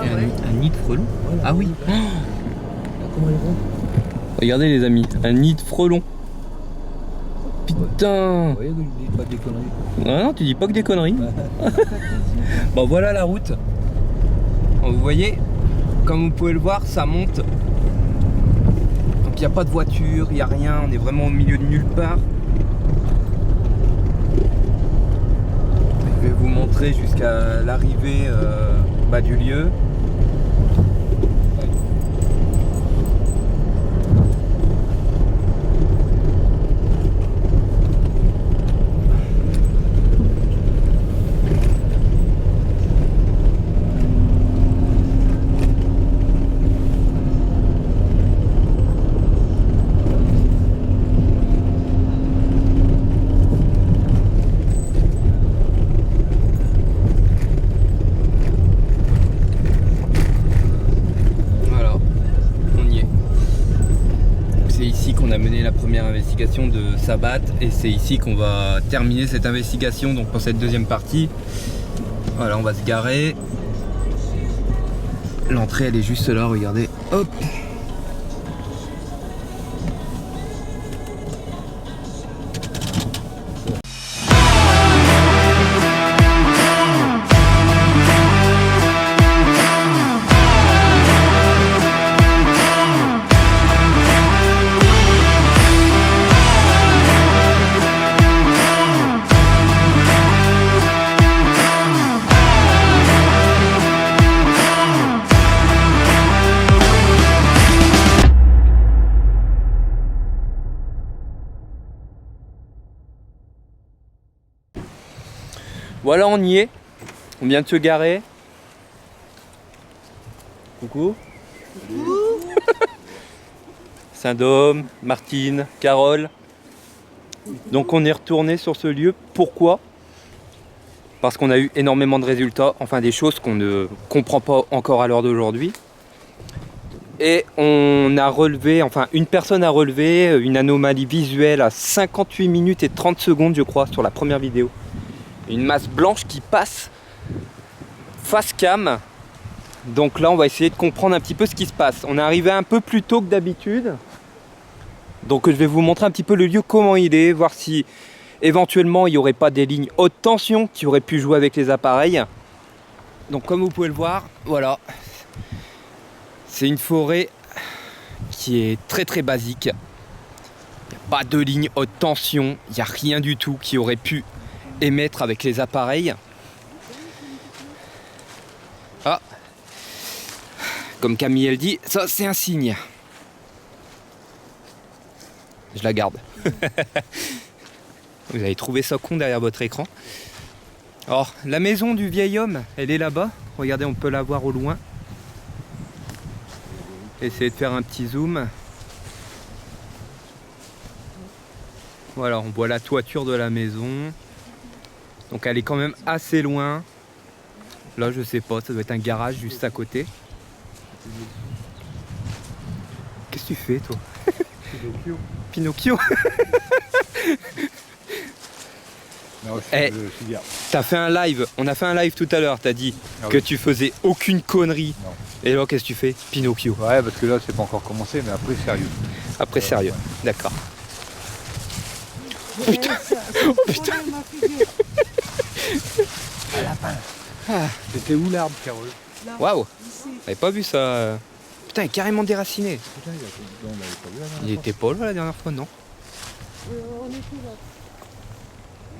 Un nid de frelons. Ah oui. Comment ils vont? Regardez les amis, un nid de frelons. Putain. Vous voyez que je dis pas des conneries. Ah non, tu dis pas que des conneries. Bon voilà la route. Vous voyez, comme vous pouvez le voir, ça monte. Donc il n'y a pas de voiture, il n'y a rien, on est vraiment au milieu de nulle part. Je vais vous montrer jusqu'à l'arrivée du lieu. On a mené la première investigation de Sabat et c'est ici qu'on va terminer cette investigation donc pour cette deuxième partie. Voilà, on va se garer. L'entrée elle est juste là, regardez. Hop. Voilà, on y est. On vient de se garer. Coucou. Saint-Dôme, Martine, Carole. Donc on est retourné sur ce lieu. Pourquoi? Parce qu'on a eu énormément de résultats, enfin des choses qu'on ne comprend pas encore à l'heure d'aujourd'hui. Et on a relevé, enfin une personne a relevé une anomalie visuelle à 58 minutes et 30 secondes je crois sur la première vidéo. Une masse blanche qui passe face cam. Donc là on va essayer de comprendre un petit peu ce qui se passe. On est arrivé un peu plus tôt que d'habitude. Donc je vais vous montrer un petit peu le lieu, comment il est, voir si éventuellement il n'y aurait pas des lignes haute tension qui auraient pu jouer avec les appareils. Donc comme vous pouvez le voir, voilà. C'est une forêt qui est très très basique. Il n'y a pas de ligne haute tension, il n'y a rien du tout qui aurait pu émettre avec les appareils. Ah, comme Camille elle dit, ça c'est un signe. Je la garde. Vous avez trouvé ça con derrière votre écran. Alors, la maison du vieil homme, elle est là-bas. Regardez, on peut la voir au loin. Essayez de faire un petit zoom. Voilà, on voit la toiture de la maison. Donc elle est quand même assez loin. Là je sais pas, ça doit être un garage juste à côté. Qu'est-ce que tu fais toi? Pinocchio. Pinocchio. Non, t'as fait un live, on a fait un live tout à l'heure, t'as dit que tu faisais aucune connerie. Non. Et là qu'est-ce que tu fais? Pinocchio. Ouais, parce que là c'est pas encore commencé, mais après sérieux. Après sérieux, d'accord. Putain. Oh, putain. C'était où l'arbre, Carole? Waouh, j'avais pas vu ça. Putain, il est carrément déraciné. Putain, on l'avait pas vu la dernière Il était pas là la dernière fois, non?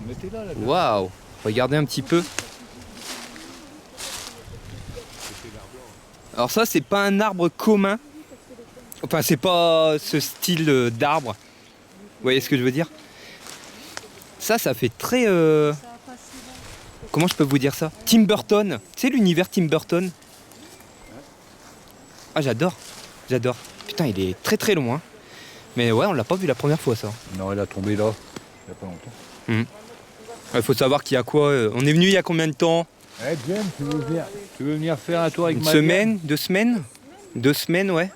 On était là, Waouh, regardez un petit peu. Alors ça, c'est pas un arbre commun. Enfin, c'est pas ce style d'arbre. Vous voyez ce que je veux dire? Ça fait très... Comment je peux vous dire ça? Tim Burton. Tu sais l'univers Tim Burton? Ah, j'adore. J'adore. Putain, il est très très loin. Mais ouais, on l'a pas vu la première fois, ça. Non, elle a tombé là, il y a pas longtemps. Il faut savoir qu'il y a quoi? On est venu il y a combien de temps? Eh, Jen, tu veux venir faire un tour avec Une Maliane? semaine? 2 semaines? 2 semaines, ouais.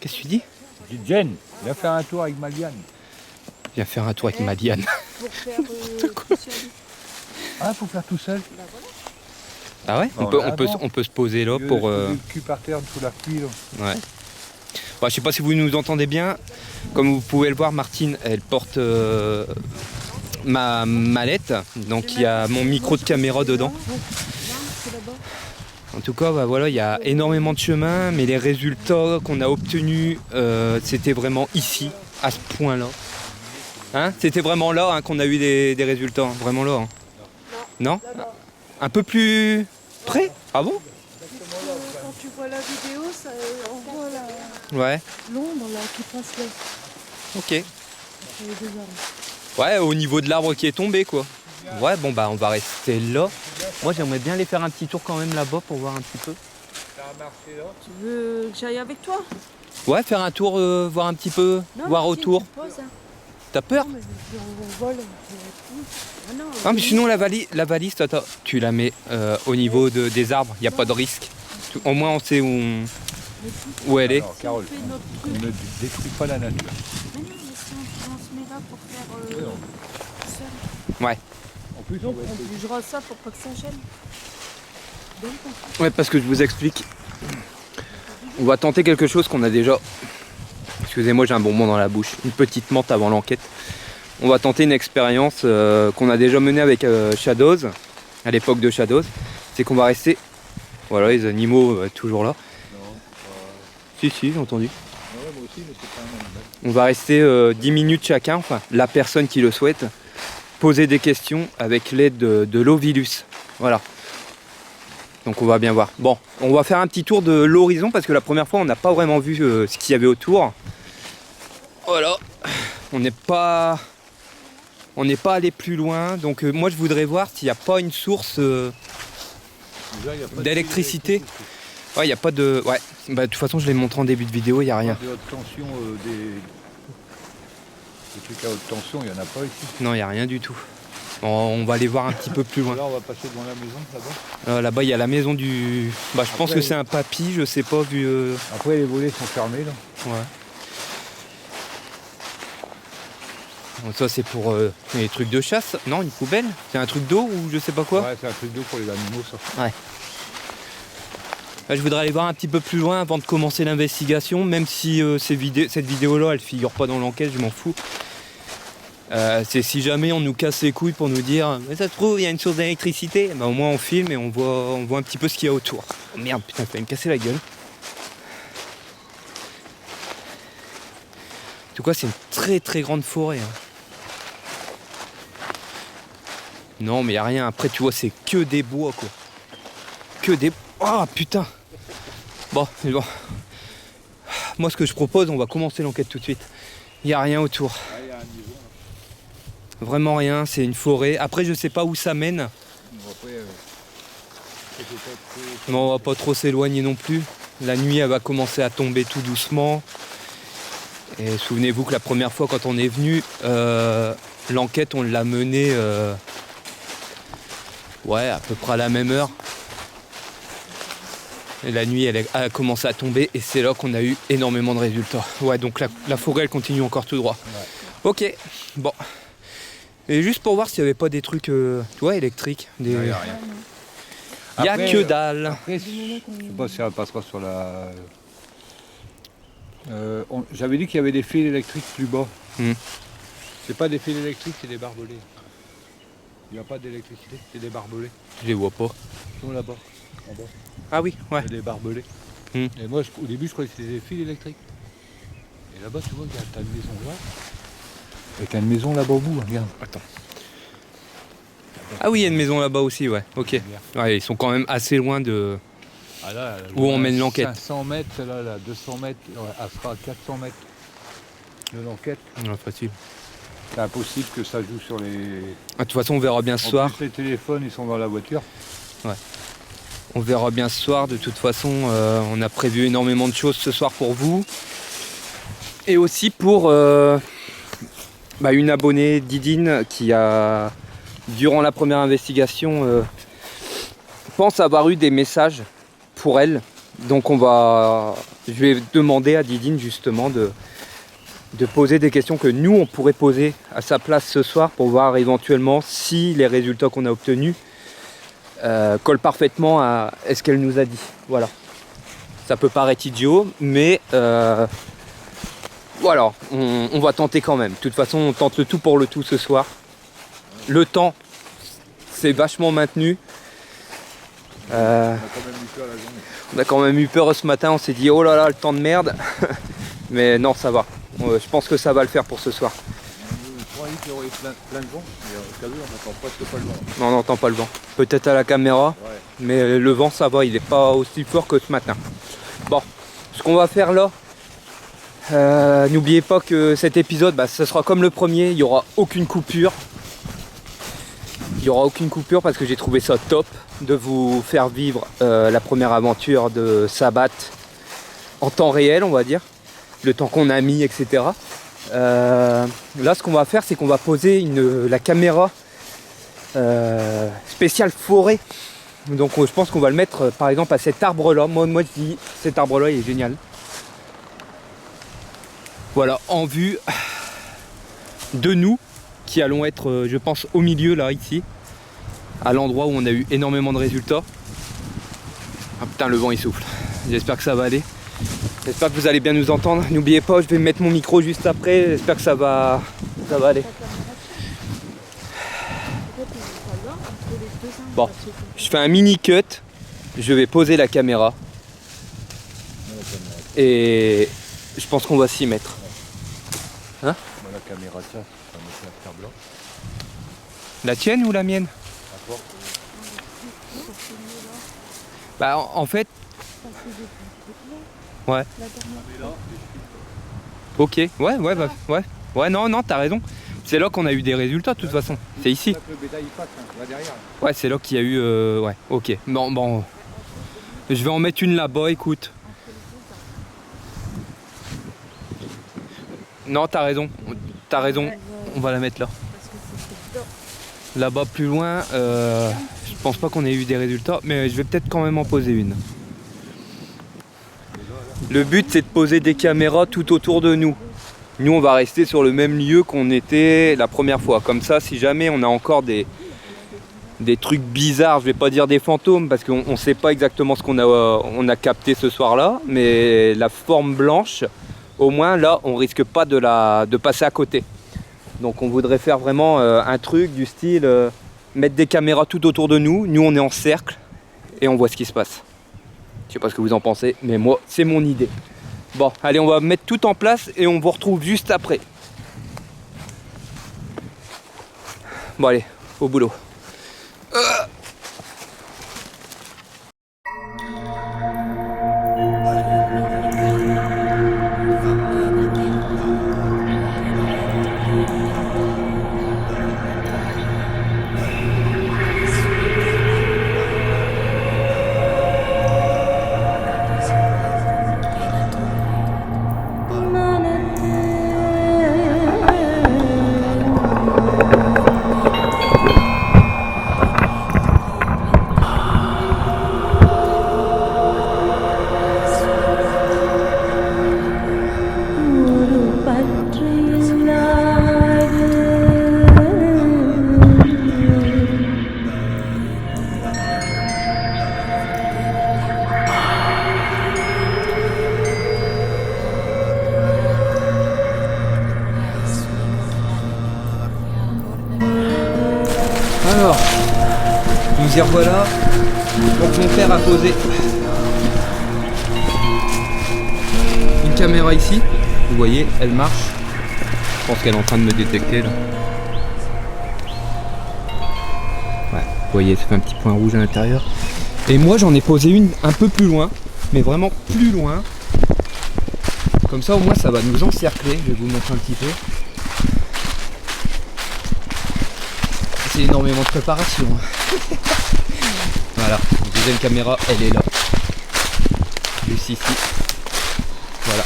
Qu'est-ce que tu dis? Je dis, Jen, viens faire un tour avec Maliane. Viens faire un tour avec Maliane. Pour faire quoi. Ah, faut faire tout seul? Ah ouais, on peut se poser là pour... Le cul par terre sous la pluie. Là. Ouais. Bah, je sais pas si vous nous entendez bien. Comme vous pouvez le voir, Martine, elle porte ma mallette. Donc il y a mon micro de caméra dedans. En tout cas, bah, voilà, il y a énormément de chemin, mais les résultats qu'on a obtenus, c'était vraiment ici, à ce point-là. Hein, c'était vraiment là hein, qu'on a eu des résultats, hein, vraiment là. Hein. Non, un peu plus près? Ah bon? Quand tu vois la vidéo, ça, on voit l'ombre là qui passe là. Ok. Les deux arbres. Ouais, au niveau de l'arbre qui est tombé quoi. Ouais, bon bah on va rester là. Moi j'aimerais bien aller faire un petit tour quand même là-bas pour voir un petit peu. Tu veux que j'aille avec toi? Ouais, faire un tour, voir un petit peu, voir autour. T'as peur? Non, mais on vole. Ah mais sinon la valise, toi, tu la mets au niveau des arbres, il n'y a pas de risque. Au moins on sait où elle est. Alors, Carole, ne détruis pas la nature. Mais non, mais si on se met là pour faire seul. Ouais. En plus, Donc on bougera ça pour pas que ça gêne. Ouais, parce que je vous explique. On va tenter quelque chose qu'on a déjà... Excusez-moi, j'ai un bonbon dans la bouche. Une petite menthe avant l'enquête. On va tenter une expérience qu'on a déjà menée avec Shadows, à l'époque de Shadows. C'est qu'on va rester... Voilà, les animaux toujours là. Si, j'ai entendu. Ouais, moi aussi, mais c'est pas un animal. On va rester 10 minutes chacun, enfin la personne qui le souhaite, poser des questions avec l'aide de l'Ovilus. Voilà. Donc on va bien voir. Bon, on va faire un petit tour de l'horizon parce que la première fois on n'a pas vraiment vu ce qu'il y avait autour. Voilà. On n'est pas allé plus loin. Donc moi je voudrais voir s'il n'y a pas une source d'électricité. Ouais, il n'y a pas de... Ouais, bah, de toute façon je l'ai montré en début de vidéo, il n'y a rien. Des hautes tensions, des trucs à haute tension, il n'y en a pas ici. Non, il n'y a rien du tout. Bon, on va aller voir un petit peu plus loin. Là, on va passer devant la maison, là-bas. Là-bas, il y a la maison du... Bah, je pense que c'est un papy, je sais pas, vu... Après, les volets sont fermés, là. Ouais. Donc ça, c'est pour les trucs de chasse. Non, une poubelle? C'est un truc d'eau ou je sais pas quoi? Ouais, c'est un truc d'eau pour les animaux, ça. Ouais. Là, je voudrais aller voir un petit peu plus loin avant de commencer l'investigation, même si cette vidéo-là, elle figure pas dans l'enquête, je m'en fous. C'est si jamais on nous casse les couilles pour nous dire mais ça se trouve il y a une source d'électricité, bah, au moins on filme et on voit un petit peu ce qu'il y a autour. Oh merde, putain, ça va me casser la gueule. En tout cas, c'est une très très grande forêt. Hein. Non, mais il n'y a rien. Après, tu vois, c'est que des bois quoi. Que des... Oh putain. Bon. Moi, ce que je propose, on va commencer l'enquête tout de suite. Il n'y a rien autour. Vraiment rien, c'est une forêt. Après, je sais pas où ça mène. Mais on va pas trop s'éloigner non plus. La nuit, elle va commencer à tomber tout doucement. Et souvenez-vous que la première fois, quand on est venu, l'enquête, on l'a menée ouais, à peu près à la même heure. Et la nuit, elle a commencé à tomber et c'est là qu'on a eu énormément de résultats. Ouais, donc la forêt, elle continue encore tout droit. Ouais. Ok, bon. Et juste pour voir s'il n'y avait pas des trucs, tu vois, électriques. Il n'y a rien. Il n'y a que dalle. Après, je ne sais pas si elle passera sur la... J'avais dit qu'il y avait des fils électriques plus bas. C'est pas des fils électriques, c'est des barbelés. Il n'y a pas d'électricité, c'est des barbelés. Je les vois pas. Ils sont là-bas, en bas. Ah oui, ouais. Il y a des barbelés. Et moi, au début, je croyais que c'était des fils électriques. Et là-bas, tu vois, t'as une maison là. Et t'as une maison là-bas au bout, regarde. Attends. Ah oui, il y a une maison là-bas aussi, ouais. Ok. Ouais, ils sont quand même assez loin de... Ah là, où on mène l'enquête. 500 mètres, là, 200 mètres, elle sera à 400 mètres de l'enquête. Ouais, facile. C'est impossible que ça joue sur les... De toute façon, on verra bien ce soir. Plus, les téléphones, ils sont dans la voiture. Ouais. On verra bien ce soir. De toute façon, on a prévu énormément de choses ce soir pour vous. Et aussi pour une abonnée Didine qui a, durant la première investigation, pense avoir eu des messages pour elle. Donc je vais demander à Didine justement de poser des questions que nous on pourrait poser à sa place ce soir pour voir éventuellement si les résultats qu'on a obtenus colle parfaitement à ce qu'elle nous a dit. Voilà. Ça peut paraître idiot, mais voilà, on va tenter quand même. De toute façon, on tente le tout pour le tout ce soir. Le temps, c'est vachement maintenu. On a quand même eu peur ce matin, on s'est dit oh là là, le temps de merde. Mais non, ça va. Je pense que ça va le faire pour ce soir. On croyait qu'il y aurait plein de vent, mais au cas où, on n'entend presque pas le vent. Non, on n'entend pas le vent. Peut-être à la caméra, ouais. Mais le vent, ça va, il n'est pas aussi fort que ce matin. Bon, ce qu'on va faire là, n'oubliez pas que cet épisode, ce sera comme le premier, il n'y aura aucune coupure. Il n'y aura aucune coupure parce que j'ai trouvé ça top de vous faire vivre la première aventure de Sabbat en temps réel, on va dire. Le temps qu'on a mis, etc. Là, ce qu'on va faire, c'est qu'on va poser la caméra spéciale forêt. Donc je pense qu'on va le mettre par exemple à cet arbre là. Moi je dis cet arbre là il est génial. Voilà, en vue de nous qui allons être je pense au milieu là ici. À l'endroit où on a eu énormément de résultats. Ah putain, le vent il souffle. J'espère que ça va aller. J'espère que vous allez bien nous entendre. N'oubliez pas, je vais mettre mon micro juste après. J'espère que ça va aller. Bon, je fais un mini cut. Je vais poser la caméra. Et je pense qu'on va s'y mettre. Hein? La caméra, ça va mettre la pierre blanche. La tienne ou la mienne? En fait. Ouais. Ok, ouais, non, t'as raison. C'est là qu'on a eu des résultats de toute façon. C'est ici. Ouais, c'est là qu'il y a eu. Ouais, ok. Bon. Je vais en mettre une là-bas, écoute. Non, t'as raison. On va la mettre là. Là-bas, plus loin, je pense pas qu'on ait eu des résultats, mais je vais peut-être quand même en poser une. Le but, c'est de poser des caméras tout autour de nous. Nous, on va rester sur le même lieu qu'on était la première fois. Comme ça, si jamais on a encore des trucs bizarres, je vais pas dire des fantômes, parce qu'on ne sait pas exactement ce qu'on a capté ce soir-là, mais la forme blanche, au moins là, on risque pas de passer à côté. Donc on voudrait faire vraiment un truc du style mettre des caméras tout autour de nous. Nous, on est en cercle et on voit ce qui se passe. Je sais pas ce que vous en pensez, mais moi, c'est mon idée. Bon, allez, on va mettre tout en place et on vous retrouve juste après. Bon, allez, au boulot. Alors, nous y revoilà. Donc mon père a posé une caméra ici. Vous voyez, elle marche. Je pense qu'elle est en train de me détecter là. Ouais, vous voyez, ça fait un petit point rouge à l'intérieur. Et moi j'en ai posé une un peu plus loin, mais vraiment plus loin. Comme ça au moins ça va nous encercler. Je vais vous montrer un petit peu. C'est énormément de préparation. Voilà, la deuxième caméra, elle est là. Juste ici. Voilà.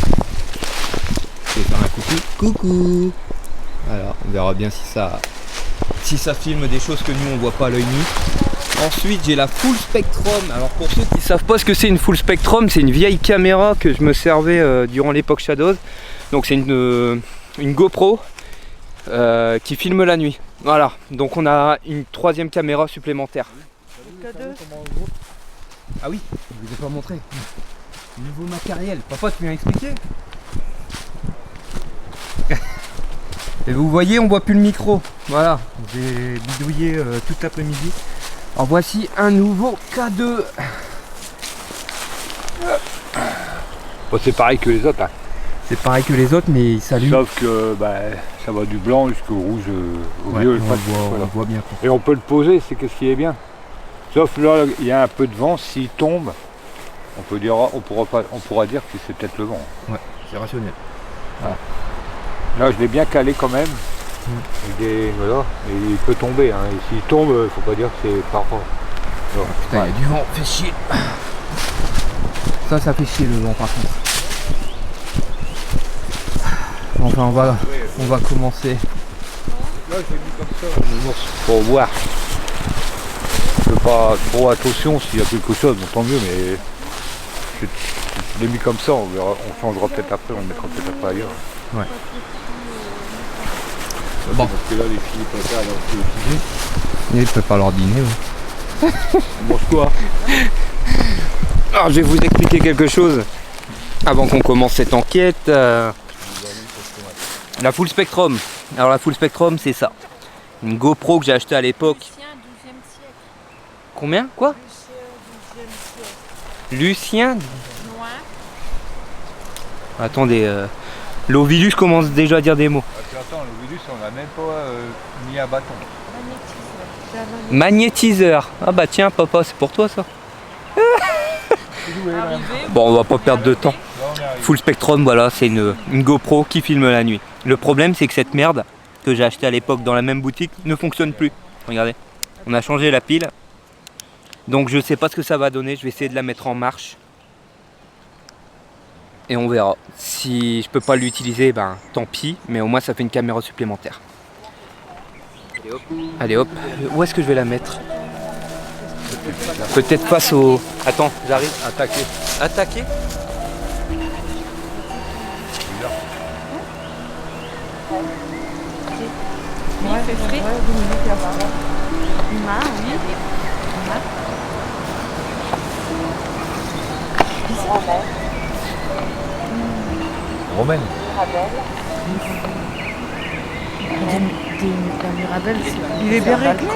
Je vais faire un coucou. Alors, on verra bien si ça filme des choses que nous on voit pas à l'œil nu. Ensuite, j'ai la Full Spectrum. Alors pour ceux qui savent pas ce que c'est une Full Spectrum, c'est une vieille caméra que je me servais durant l'époque Shadows. Donc c'est une GoPro qui filme la nuit. Voilà, donc on a une troisième caméra supplémentaire. K2. Ah oui, je vous ai pas montré. Nouveau matériel. Papa, tu viens expliquer? Et vous voyez, on voit plus le micro. Voilà, j'ai bidouillé toute l'après-midi. Alors voici un nouveau K2. Bon, c'est pareil que les autres. Hein. C'est pareil que les autres, mais il s'allume. Sauf que ça va du blanc jusqu'au rouge, au vieux. On voit bien. Quoi. Et on peut le poser, c'est ce qui est bien. Sauf là, il y a un peu de vent, s'il tombe, on pourra dire que c'est peut-être le vent. Ouais, c'est rationnel. Voilà. Là, je l'ai bien calé quand même. Voilà, et il peut tomber. Hein. Et s'il tombe, il ne faut pas dire que c'est par rapport. Putain, il y a du vent, fait chier. Ça fait chier le vent par contre. Enfin, on va commencer. Là, je l'ai mis comme ça, pour voir. Je ne fais pas trop attention s'il y a quelque chose, bon, tant mieux, mais je l'ai mis comme ça, on verra, on changera peut-être après, on le mettra peut-être après ailleurs. Ouais. Bon. Parce que là, les filles peuvent faire leur dîner. Ils ne peuvent pas leur dîner, ouais. On mange quoi? Alors, je vais vous expliquer quelque chose avant qu'on commence cette enquête. La Full Spectrum. Alors la Full Spectrum, c'est ça. Une GoPro que j'ai achetée à l'époque. Lucien, 12e siècle. Combien? Quoi? Lucien? Noir. Attendez, l'Ovilus commence déjà à dire des mots. Attends, l'Ovilus, on n'a même pas mis un bâton. Magnétiseur. Ah bah tiens, papa, c'est pour toi ça. Bon, on va pas perdre de temps. Full Spectrum, voilà, c'est une GoPro qui filme la nuit. Le problème, c'est que cette merde que j'ai achetée à l'époque dans la même boutique ne fonctionne plus. Regardez, on a changé la pile. Donc je sais pas ce que ça va donner. Je vais essayer de la mettre en marche. Et on verra. Si je peux pas l'utiliser, ben tant pis. Mais au moins ça fait une caméra supplémentaire. Allez hop. Où est-ce que je vais la mettre? Peut-être face au... Attends, j'arrive. Attaquer. Attaquer? Il fait frais. Humain, oui. Romaine. La Mirabelle, c'est... Il est bien réglé.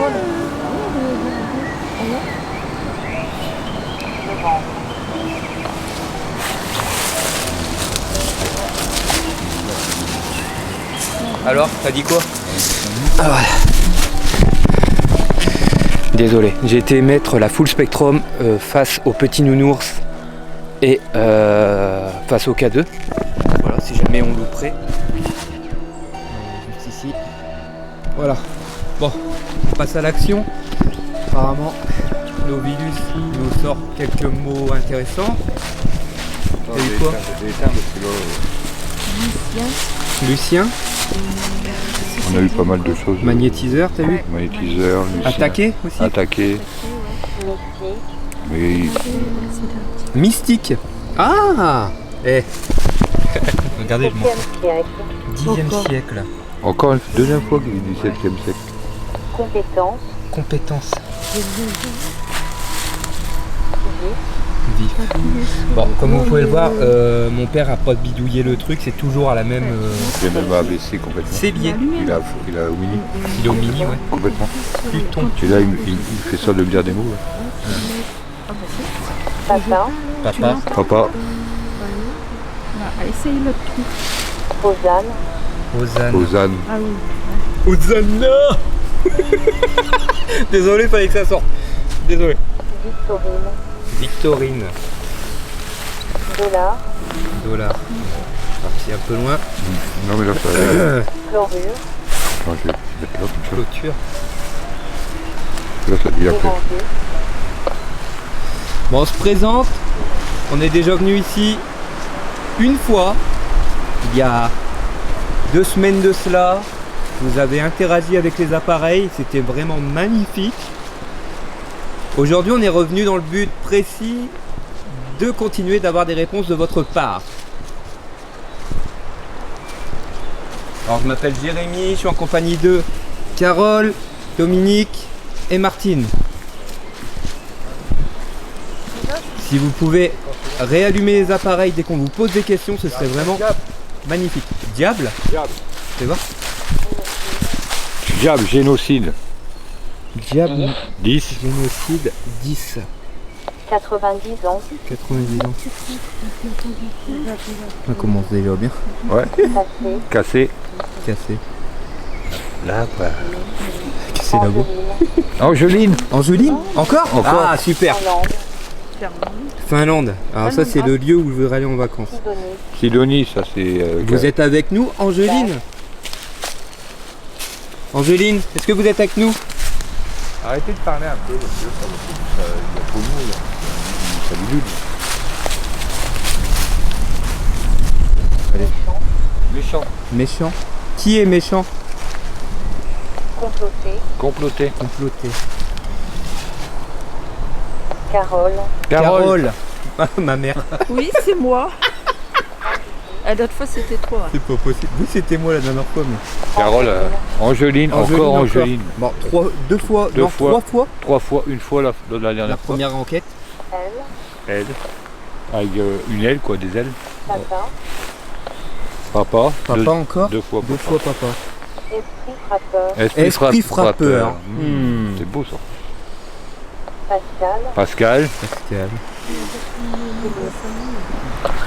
Alors, t'as dit quoi? Ah voilà. Désolé, j'ai été mettre la Full Spectrum face au petit nounours et face au K2. Voilà, si jamais on louperait. Juste ici. Voilà. Bon, on passe à l'action. Apparemment, l'Ovilus nous sort quelques mots intéressants. T'as eu quoi? Lucien. On a eu pas mal de choses. Magnétiseur, t'as vu? Magnétiseur, Lucien. Attaqué aussi? Attaqué. Mais Mystique. Ah. Eh. Regardez, je montre. 10e siècle. encore une deuxième fois qu'il est du 7e siècle. Compétence. Vif. Bon, comme vous pouvez le voir, mon père a pas bidouillé le truc, c'est toujours à la même. Il a même abaissé complètement. C'est bien. Il a au mini. Il est au mini, ouais. Complètement. Pluton. Et là, il fait ça de me dire des mots. Là. Papa. Papa. Papa. Essaye le truc. Rosanne. Rosanne. Ozane. Ah oui. Hosanna. Désolé, fallait que ça sorte. Désolé. Victorine. Dollar. Parti un peu loin. Non mais là ça va. Chlorure. Attends, je vais mettre là comme ça. Clôture. Là ça dit après. Bon, on se présente. On est déjà venu ici une fois. Il y a 2 semaines de cela. Vous avez interagi avec les appareils. C'était vraiment magnifique. Aujourd'hui, on est revenu dans le but précis de continuer d'avoir des réponses de votre part. Alors, je m'appelle Jérémy, je suis en compagnie de Carole, Dominique et Martine. Si vous pouvez réallumer les appareils dès qu'on vous pose des questions, ce serait vraiment magnifique. Diable. Fais voir. Diable, génocide. Diable. 10. Génocide 10. 90 ans. 90 ans. On commence déjà bien. Ouais. Passé. Cassé. Cassé. Là, quoi. Cassé là-bas. Angeline. Angeline. Encore. Ah super. Finlande. Finlande. Alors ça c'est le lieu où je voudrais aller en vacances. Sidonie. Sidonie, ça c'est... Vous êtes avec nous, Angeline? Angeline, est-ce que vous êtes avec nous? Arrêtez de parler un peu, parce que ça, il y a trop de mots, là. Ça dilue. Méchant. Méchant. Qui est méchant? Comploté. Comploté. Comploté. Carole. Carole. Ma mère. Oui, c'est moi. La dernière fois, c'était toi. C'est pas possible. Oui, c'était moi la dernière fois. Mais... Carole. Angeline, encore Angeline. Bon, deux fois. Deux Non, fois. 3 fois. 3 fois, une fois la dernière La fois. première enquête. Elle. Elle. Avec une aile, quoi, des ailes. Papa. Papa. Papa encore. 2 fois. Deux fois papa. Esprit frappeur. Esprit frappeur. C'est beau ça. Pascal. Pascal. Pascal.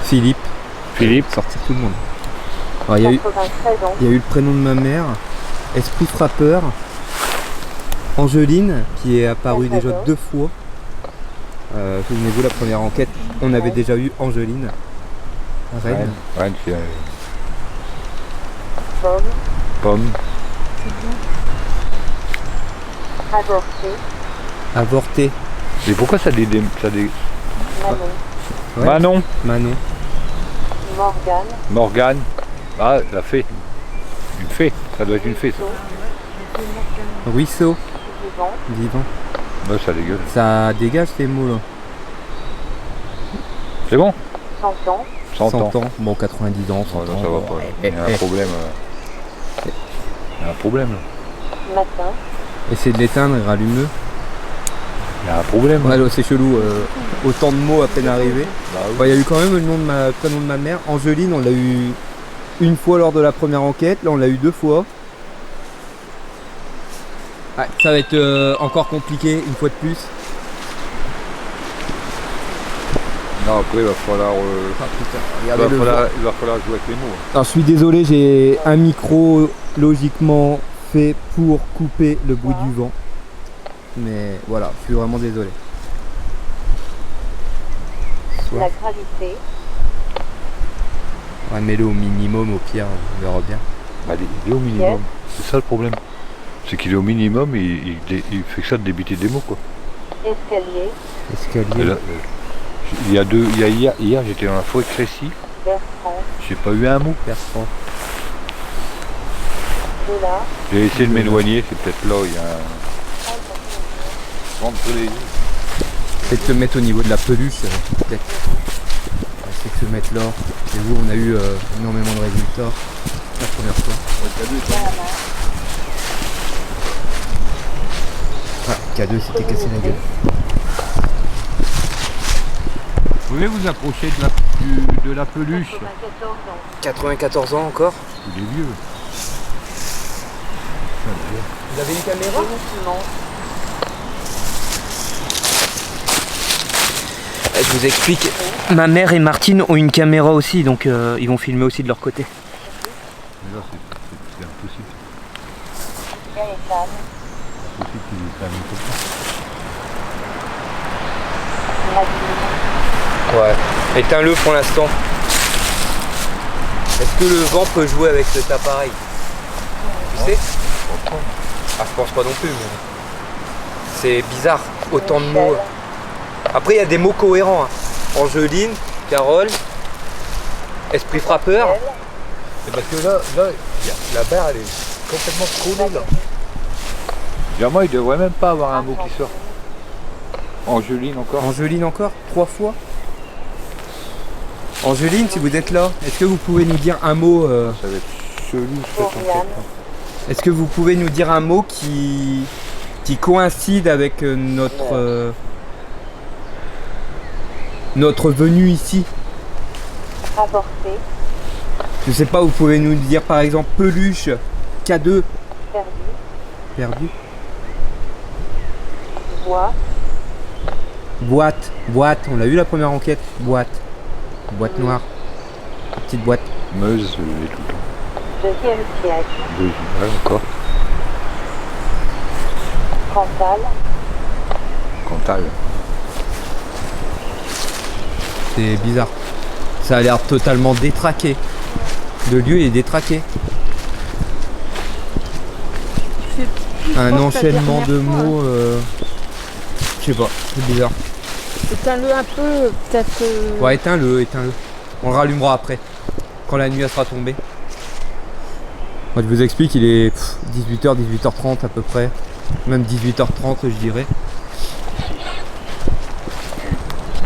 Philippe. Philippe. Sortir tout le monde. Alors, il y a eu 93 ans. le prénom de ma mère. Esprit frappeur. Angeline, qui est apparue déjà 2 fois. Souvenez-vous, la première enquête, on avait déjà eu Angeline. Reine. Reine, c'est Pomme. pomme. Avorté. Avorté. Et pourquoi ça des... Manon. Ouais. Manon. Manon. Morgane. Morgane. Ah, la fée. Une fée. Ça doit être une fée, ça. Ruisseau. Vivant. Vivant. Ouais, ça dégueule. Ça dégage ces mots là. C'est bon 100 ans. 100 ans. Bon, 90 ans, 100 Oh, non, ans. ça va bon, pas. eh, Il y a eh, un problème. Il y a un problème, là. Matin. Essayez de l'éteindre et rallume-le. Il y a un problème. Ouais, c'est chelou. Autant de mots à peine arrivés. Bah oui. Bon, il y a eu quand même le prénom de ma mère. Angeline, on l'a eu une fois lors de la première enquête. Là, on l'a eu 2 fois. Ouais, ça va être encore compliqué une fois de plus. Non, après, il va falloir... Ah putain, il regardez le vent. va falloir jouer avec les mots. Alors, je suis désolé, j'ai un micro logiquement fait pour couper le bruit du vent. Mais voilà, je suis vraiment désolé. Soir. La gravité. Ouais, mets-le au minimum, au pire, on verra bien. Bah, il est au minimum. C'est ça le problème. C'est qu'il est au minimum et il fait que ça de débiter des mots, quoi. Escalier. Et Escalier. là, hier j'étais dans la forêt de Crécy, Bertrand. j'ai pas eu un mot. Bertrand. De là. J'ai essayé de m'éloigner, c'est peut-être là, il y a un... Rentre les yeux. Peut-être se mettre au niveau de la peluche, peut-être. On va essayer de se mettre là. Et vous, on a eu énormément de résultats la première fois. Ah, K2 s'était cassé la gueule. Vous pouvez vous approcher de la peluche. 94 ans. 94 ans encore. Il est vieux. Vous avez une caméra? Gémissement. Je vous explique. Ma mère et Martine ont une caméra aussi, donc ils vont filmer aussi de leur côté. Mais là, c'est impossible. Gaëtane. C'est impossible qu'il ait fait un micro. Nadine. Ouais. Éteins-le pour l'instant. Est-ce que le vent peut jouer avec cet appareil? Tu sais? Ah, je pense pas non plus, mais c'est bizarre, autant de mots. Après, il y a des mots cohérents. Hein. Angeline, Carole, Esprit frappeur. C'est parce que là, la barre, elle est complètement collée, là. Moi, il devrait même pas avoir un mot qui sort. Angeline encore. Angeline encore 3 fois. Angeline, si vous êtes là, est-ce que vous pouvez nous dire un mot Ça va être chelou, cette Oriane. enquête. Est-ce que vous pouvez nous dire un mot qui coïncide avec notre notre venue ici. Avorté. Je sais pas, vous pouvez nous dire par exemple peluche, K2. Perdu. Perdu. Bois. Boîte, on l'a eu la première enquête. Boîte noire. Petite boîte. Meuse, je l'ai tout le temps. Deuxième piège. Ouais, encore. Cantal. Cantal. C'est bizarre. Ça a l'air totalement détraqué. Le lieu est détraqué. Un enchaînement de mots. Je sais pas, c'est bizarre. Éteins-le un peu, peut-être. Ouais, éteins-le. On le rallumera après. Quand la nuit elle sera tombée. Moi je vous explique, il est 18h, 18h30 à peu près. Même 18h30 je dirais.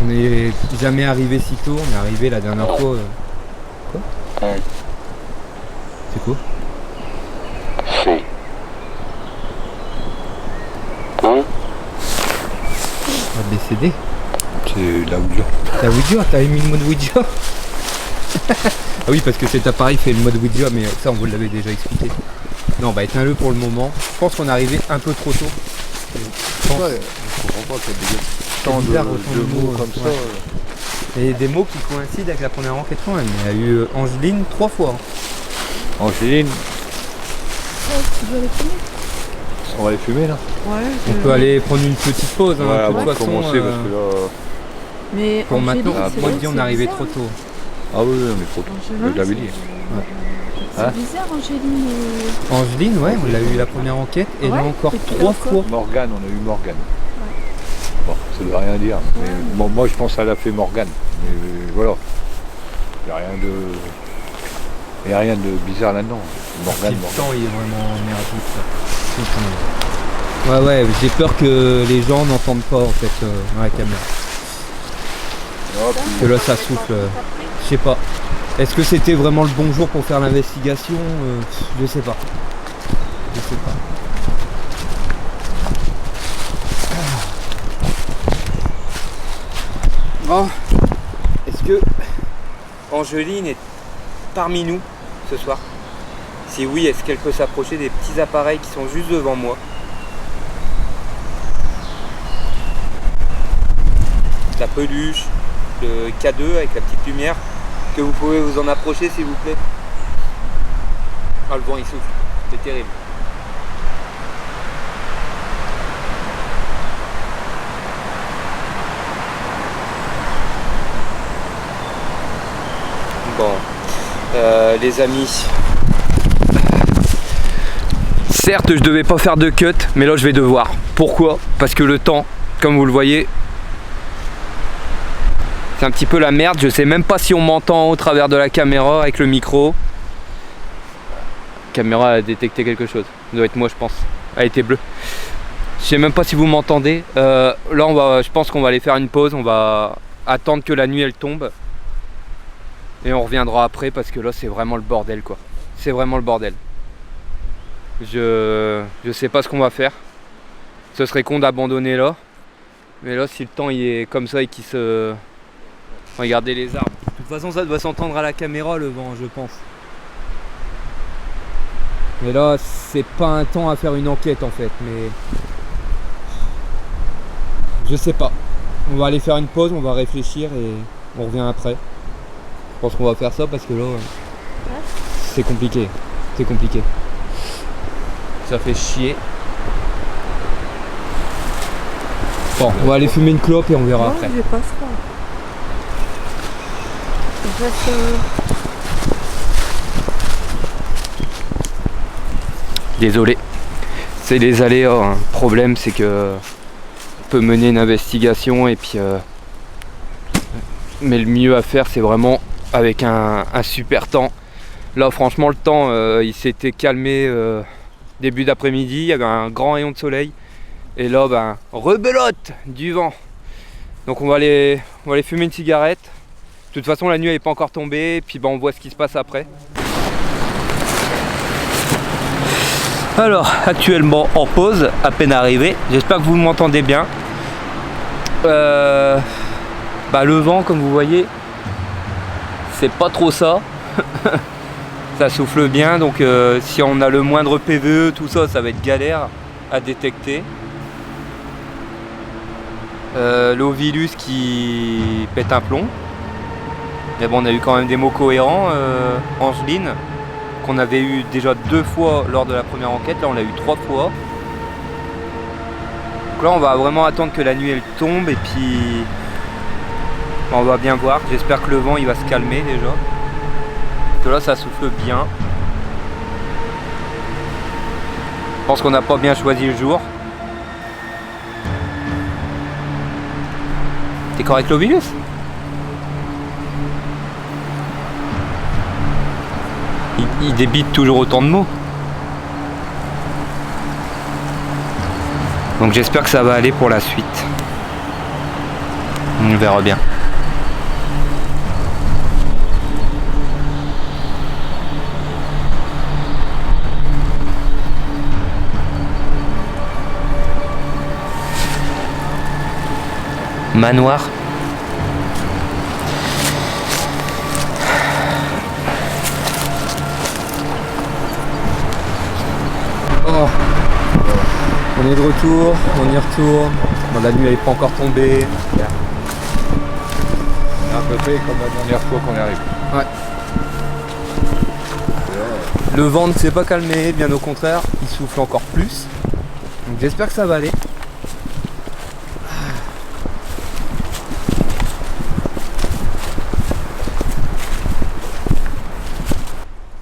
On n'est jamais arrivé si tôt, on est arrivé la dernière fois. Quoi ? C'est quoi ? BCD. C'est la Ouija. La Ouija, t'avais mis le mode Ouija. Ah oui, parce que cet appareil fait le mode Ouija, mais ça on vous l'avait déjà expliqué. Non, bah éteins-le pour le moment. Je pense qu'on est arrivé un peu trop tôt. Je comprends pas qu'il y ait tant bizarre, de autant de mots mots, comme ça. ouais. Et des mots qui coïncident avec la première enquête quand même. Il y a eu Angeline 3 fois. Angéline, Tu dois les fumer. on va les fumer là. Ouais. On peut aller prendre une petite pause. Hein, Ouais, de toute avant de façon, commencer parce que là. Mais pour Angéline, maintenant, c'est moi vrai je dis que on est c'est arrivé bizarre, trop tôt. Ah oui, mais trop tôt. Angéline, Je l'avais dit. C'est Hein bizarre, Angéline. Angeline, ouais, on l'a eu la première enquête et là Ouais, encore et puis 3 encore. fois. Morgane, on a eu Morgane. Bon, ça ne veut rien dire. Mais bon, moi je pense qu'elle a fait Morgane. Mais voilà. Il n'y a rien de bizarre là-dedans. Morgane, Le temps il est vraiment merdique. Ouais, ouais, j'ai peur que les gens n'entendent pas en fait dans la caméra. Hop, Que là ça souffle. Je sais pas. Est-ce que c'était vraiment le bon jour pour faire l'investigation? Je sais pas. Je sais pas. Bon, est-ce que Angeline est parmi nous ce soir? Si oui, est-ce qu'elle peut s'approcher des petits appareils qui sont juste devant moi? La peluche, le K2 avec la petite lumière, que vous pouvez vous en approcher s'il vous plaît. Ah, le vent il souffle, c'est terrible. Bon, les amis, certes je devais pas faire de cut, mais là je vais devoir. Pourquoi? Parce que le temps, comme vous le voyez, c'est un petit peu la merde. Je sais même pas si on m'entend au travers de la caméra avec le micro. La caméra a détecté quelque chose. Ça doit être moi je pense. Elle était bleue. Je sais même pas si vous m'entendez. Là je pense qu'on va aller faire une pause. On va attendre que la nuit elle tombe. Et on reviendra après parce que là c'est vraiment le bordel quoi. C'est vraiment le bordel. Je sais pas ce qu'on va faire. Ce serait con d'abandonner là. Mais là si le temps il est comme ça et qu'il se... Regardez les arbres. De toute façon ça doit s'entendre à la caméra le vent je pense. Mais là c'est pas un temps à faire une enquête en fait. Mais je sais pas. On va aller faire une pause, on va réfléchir et on revient après. Je pense qu'on va faire ça parce que là, c'est compliqué. C'est compliqué. Ça fait chier. Bon, on va aller fumer une clope et on verra après. J'ai pas froid. Je reste, Désolé. C'est les aléas. Hein. Le problème, c'est que on peut mener une investigation et puis. Mais le mieux à faire, c'est vraiment avec un super temps. Là franchement le temps il s'était calmé début d'après-midi, il y avait un grand rayon de soleil et là ben rebelote du vent. Donc on va aller fumer une cigarette. De toute façon la nuit elle n'est pas encore tombée et puis ben, on voit ce qui se passe après. Alors actuellement en pause, à peine arrivé, j'espère que vous m'entendez bien. Bah le vent, comme vous voyez, c'est pas trop ça. Ça souffle bien, donc si on a le moindre PVE, tout ça, ça va être galère à détecter. L'Ovilus qui pète un plomb. Mais bon, on a eu quand même des mots cohérents. Angeline, qu'on avait eu déjà 2 fois lors de la première enquête, là on l'a eu 3 fois. Donc là on va vraiment attendre que la nuit elle tombe et puis on va bien voir. J'espère que le vent il va se calmer déjà. Parce que là ça souffle bien. Je pense qu'on n'a pas bien choisi le jour. T'es correct l'Ovilus? Il débite toujours autant de mots. Donc j'espère que ça va aller pour la suite. On verra bien. Manoir. Oh. On est de retour, on y retourne. Bon, la nuit elle n'est pas encore tombée. C'est à peu près comme la dernière fois qu'on est arrivé. Ouais. Le vent ne s'est pas calmé, bien au contraire, il souffle encore plus. Donc j'espère que ça va aller.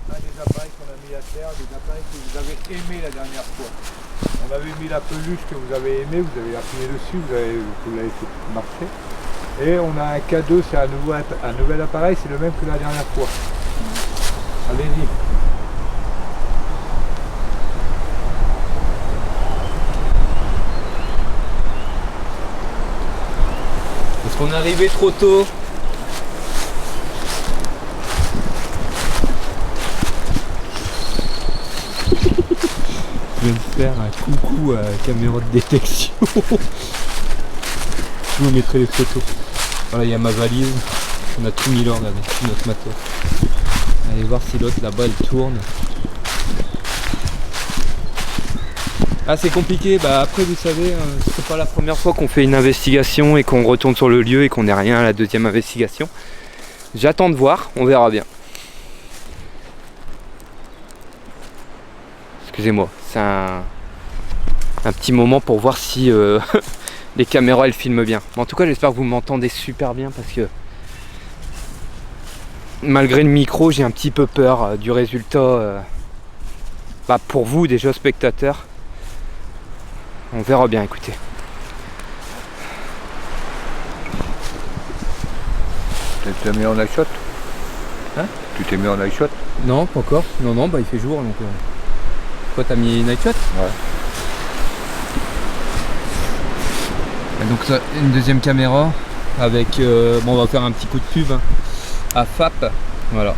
Des appareils qu'on a mis à terre, des appareils que vous avez aimés la dernière fois. On avait mis la peluche que vous avez aimée, vous avez appuyé dessus, vous l'avez fait marcher. Et on a un cadeau, c'est un nouvel appareil, c'est le même que la dernière fois. Allez-y. Parce qu'on est arrivé trop tôt. Je viens de faire un coucou à la caméra de détection. Je vous mettrai les photos. Voilà, il y a ma valise. On a tout mis là, regardez, tout notre matos. Allez voir si l'autre là-bas elle tourne. Ah, c'est compliqué, bah après vous savez, c'est pas la première fois qu'on fait une investigation et qu'on retourne sur le lieu et qu'on n'est rien à la deuxième investigation. J'attends de voir, on verra bien. Excusez-moi, c'est un petit moment pour voir si les caméras elles filment bien. En tout cas j'espère que vous m'entendez super bien parce que malgré le micro j'ai un petit peu peur du résultat pour vous déjà spectateurs. On verra bien, écoutez. Tu t'es mis en night shot? Hein? Tu t'es mis en night shot? Non, pas encore. Non, bah il fait jour donc. Toi t'as mis night shot? Ouais. Et donc ça, une deuxième caméra avec. Bon, on va faire un petit coup de pub à FAP. Voilà.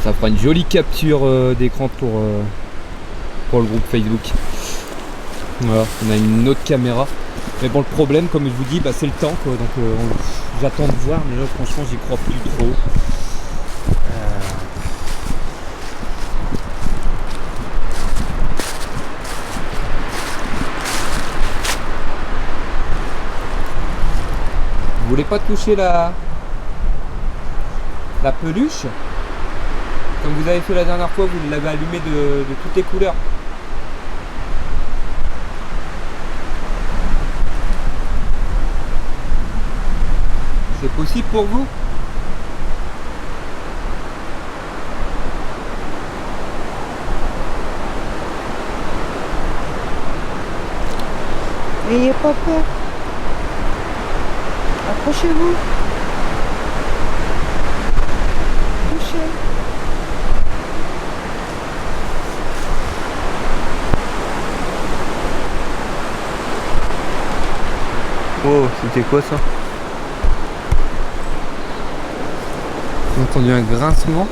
Ça fera une jolie capture d'écran pour le groupe Facebook. Voilà, on a une autre caméra. Mais bon, le problème, comme je vous dis, c'est le temps quoi. Donc j'attends de voir, mais là franchement j'y crois plus trop. Vous voulez pas toucher la peluche? Comme vous avez fait la dernière fois, vous l'avez allumé de toutes les couleurs. C'est possible pour vous? N'ayez pas peur. Approchez-vous. Touchez. Oh, c'était quoi ça? J'ai entendu un grincement.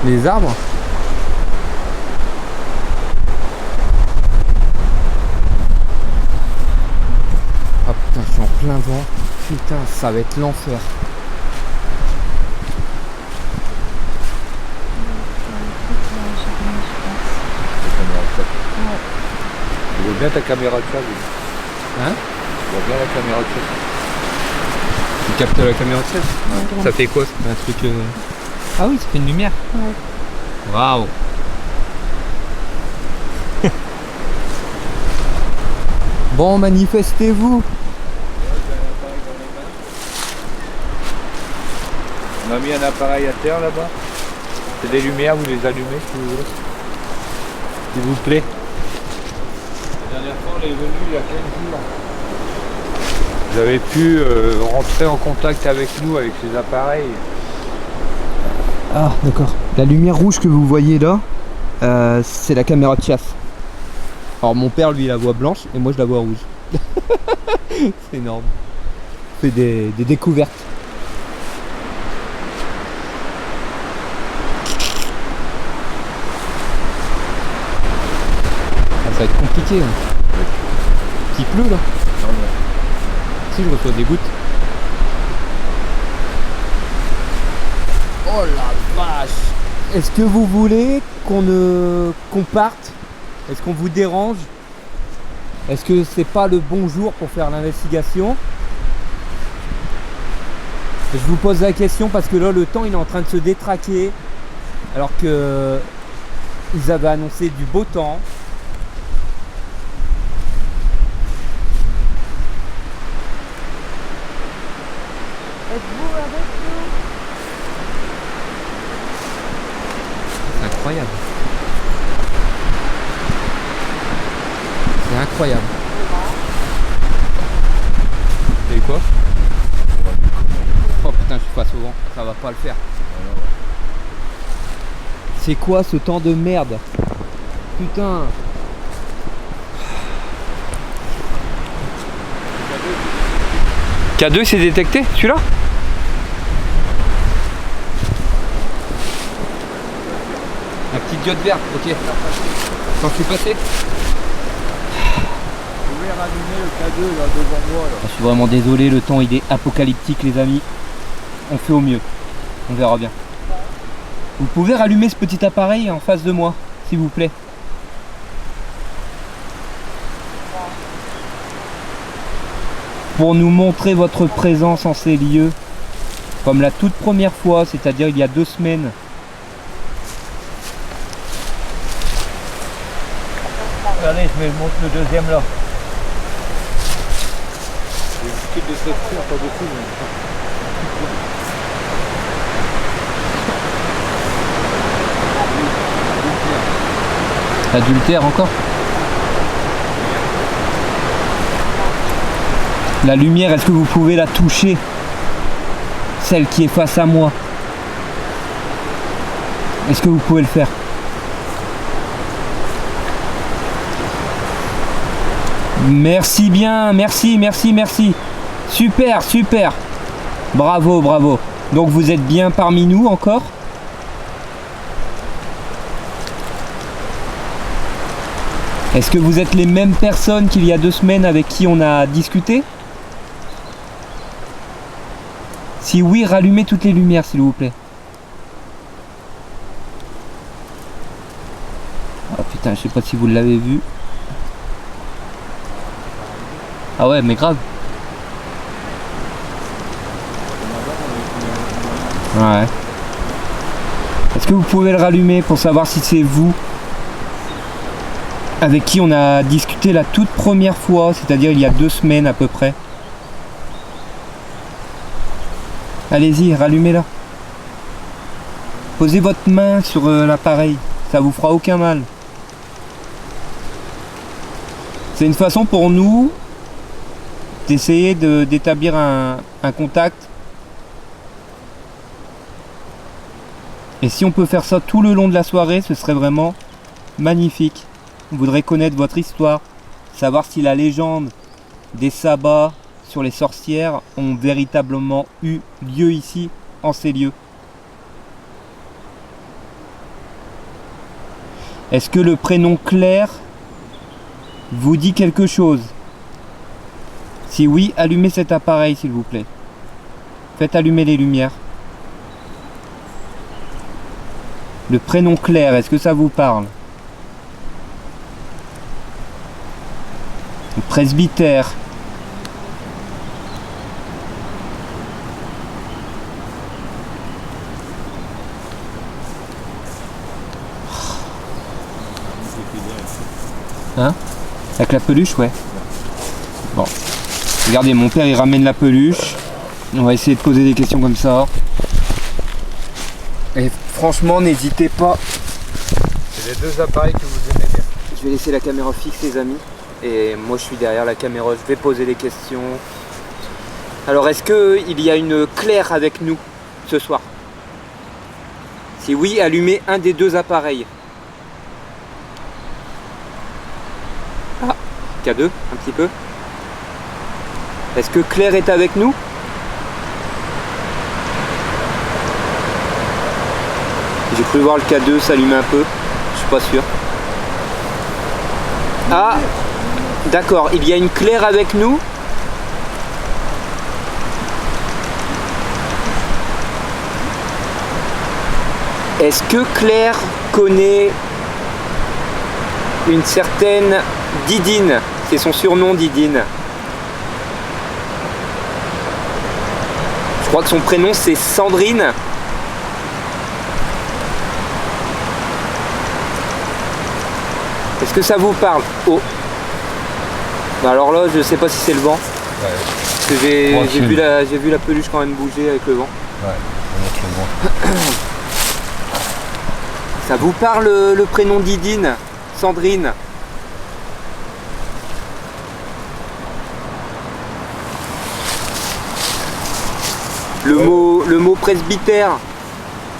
Les arbres. plein vent. Putain, ça va être l'enfer. Je vois bien ta caméra de chat. Hein? Je vois bien la caméra de chat. Tu captes la caméra de chasse? Ça fait quoi? Un truc. Ah oui, ça fait une lumière. Ouais. Waouh! Bon, manifestez-vous! On a mis un appareil à terre là-bas. C'est des lumières, vous les allumez si vous voulez. S'il vous plaît. La dernière fois, on est venu il y a 15 jours. Vous avez pu rentrer en contact avec nous avec ces appareils. Ah, d'accord. La lumière rouge que vous voyez là, c'est la caméra de chasse. Alors, mon père, lui, la voit blanche et moi, je la vois rouge. C'est énorme. On fait des découvertes. Ah, ça va être compliqué. Hein. Il pleut là. Si, je reçois des gouttes. Oh la vache! Est-ce que vous voulez qu'on parte? Est-ce qu'on vous dérange? Est-ce que c'est pas le bon jour pour faire l'investigation? Je vous pose la question parce que là le temps il est en train de se détraquer alors que ils avaient annoncé du beau temps. Êtes-vous avec nous? C'est incroyable. C'est incroyable. T'as eu quoi? Oh putain, je suis face au vent, ça va pas le faire. C'est quoi ce temps de merde? Putain. K2 c'est détecté celui-là? La petite diode verte, ok. Quand je suis passé? Vous pouvez rallumer le K2 là devant moi là. Je suis vraiment désolé, le temps il est apocalyptique les amis. On fait au mieux. On verra bien. Vous pouvez rallumer ce petit appareil en face de moi, s'il vous plaît. Pour nous montrer votre présence en ces lieux. Comme la toute première fois, c'est-à-dire il y a 2 semaines. Regardez, je montre le deuxième là. Il y a une petite détection pas beaucoup. Adultère encore? La lumière, est-ce que vous pouvez la toucher? Celle qui est face à moi. Est-ce que vous pouvez le faire? Merci bien, merci, merci, merci. Super, super. Bravo, bravo. Donc vous êtes bien parmi nous encore? Est-ce que vous êtes les mêmes personnes qu'il y a 2 semaines avec qui on a discuté? Si oui, rallumez toutes les lumières s'il vous plaît. Oh putain, je sais pas si vous l'avez vu. Ah ouais, mais grave. Ouais. Est-ce que vous pouvez le rallumer pour savoir si c'est vous avec qui on a discuté la toute première fois, c'est-à-dire il y a 2 semaines à peu près? Allez-y, rallumez-la. Posez votre main sur l'appareil, ça vous fera aucun mal. C'est une façon pour nous d'essayer d'établir un contact. Et si on peut faire ça tout le long de la soirée, ce serait vraiment magnifique. On voudrait connaître votre histoire, savoir si la légende des sabbats sur les sorcières ont véritablement eu lieu ici, en ces lieux. Est-ce que le prénom Claire vous dit quelque chose? Si oui, allumez cet appareil s'il vous plaît. Faites allumer les lumières. Le prénom Claire, est-ce que ça vous parle? Le presbytère. Hein? Avec la peluche, ouais. Bon. Regardez, mon père il ramène la peluche. On va essayer de poser des questions comme ça. Et franchement, n'hésitez pas. C'est les deux appareils que vous aimez bien. Je vais laisser la caméra fixe, les amis. Et moi, je suis derrière la caméra. Je vais poser des questions. Alors, est-ce qu'il y a une Claire avec nous ce soir? Si oui, allumez un des deux appareils. Ah, K2, un petit peu. Est-ce que Claire est avec nous? J'ai cru voir le K2 s'allumer un peu, je suis pas sûr. Ah, d'accord, il y a une Claire avec nous. Est-ce que Claire connaît une certaine Didine? C'est son surnom, Didine. Je crois que son prénom c'est Sandrine. Est-ce que ça vous parle? Oh. Alors là, je sais pas si c'est le vent. Ouais. Parce que j'ai vu la peluche quand même bouger avec le vent. Ouais, c'est le vent. Ça vous parle le prénom Didine? Sandrine? Le mot presbytère?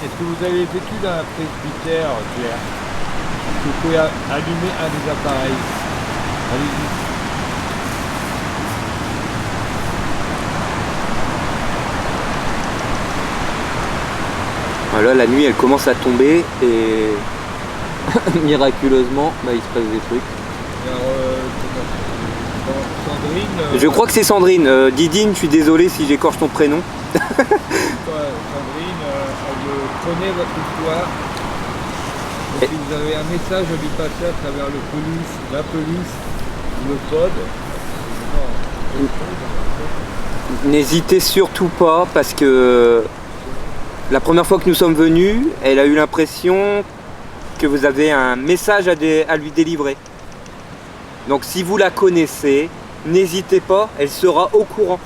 Est-ce que vous avez vécu dans un presbytère, Claire? Vous pouvez allumer un des appareils. Allez-y. Voilà, la nuit elle commence à tomber et miraculeusement, il se passe des trucs. Alors, Sandrine. Je crois que c'est Sandrine. Didine, je suis désolé si j'écorche ton prénom. Sandrine, elle connaît votre histoire. Donc, si vous avez un message à lui passer à travers la peluche, le pod, N'hésitez surtout pas parce que la première fois que nous sommes venus, elle a eu l'impression que vous avez un message à lui délivrer. Donc si vous la connaissez, n'hésitez pas, elle sera au courant.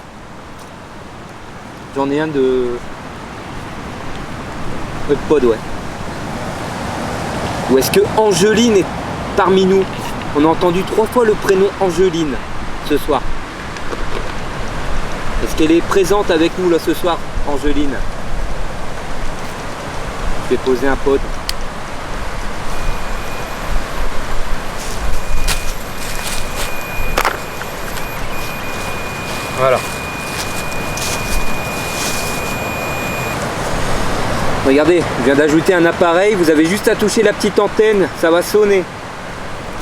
J'en ai un de pod, ouais. Ou est-ce que Angeline est parmi nous? On a entendu 3 fois le prénom Angeline ce soir. Est-ce qu'elle est présente avec nous là ce soir, Angeline? Je vais poser un pod. Voilà. Regardez, je viens d'ajouter un appareil, vous avez juste à toucher la petite antenne, ça va sonner.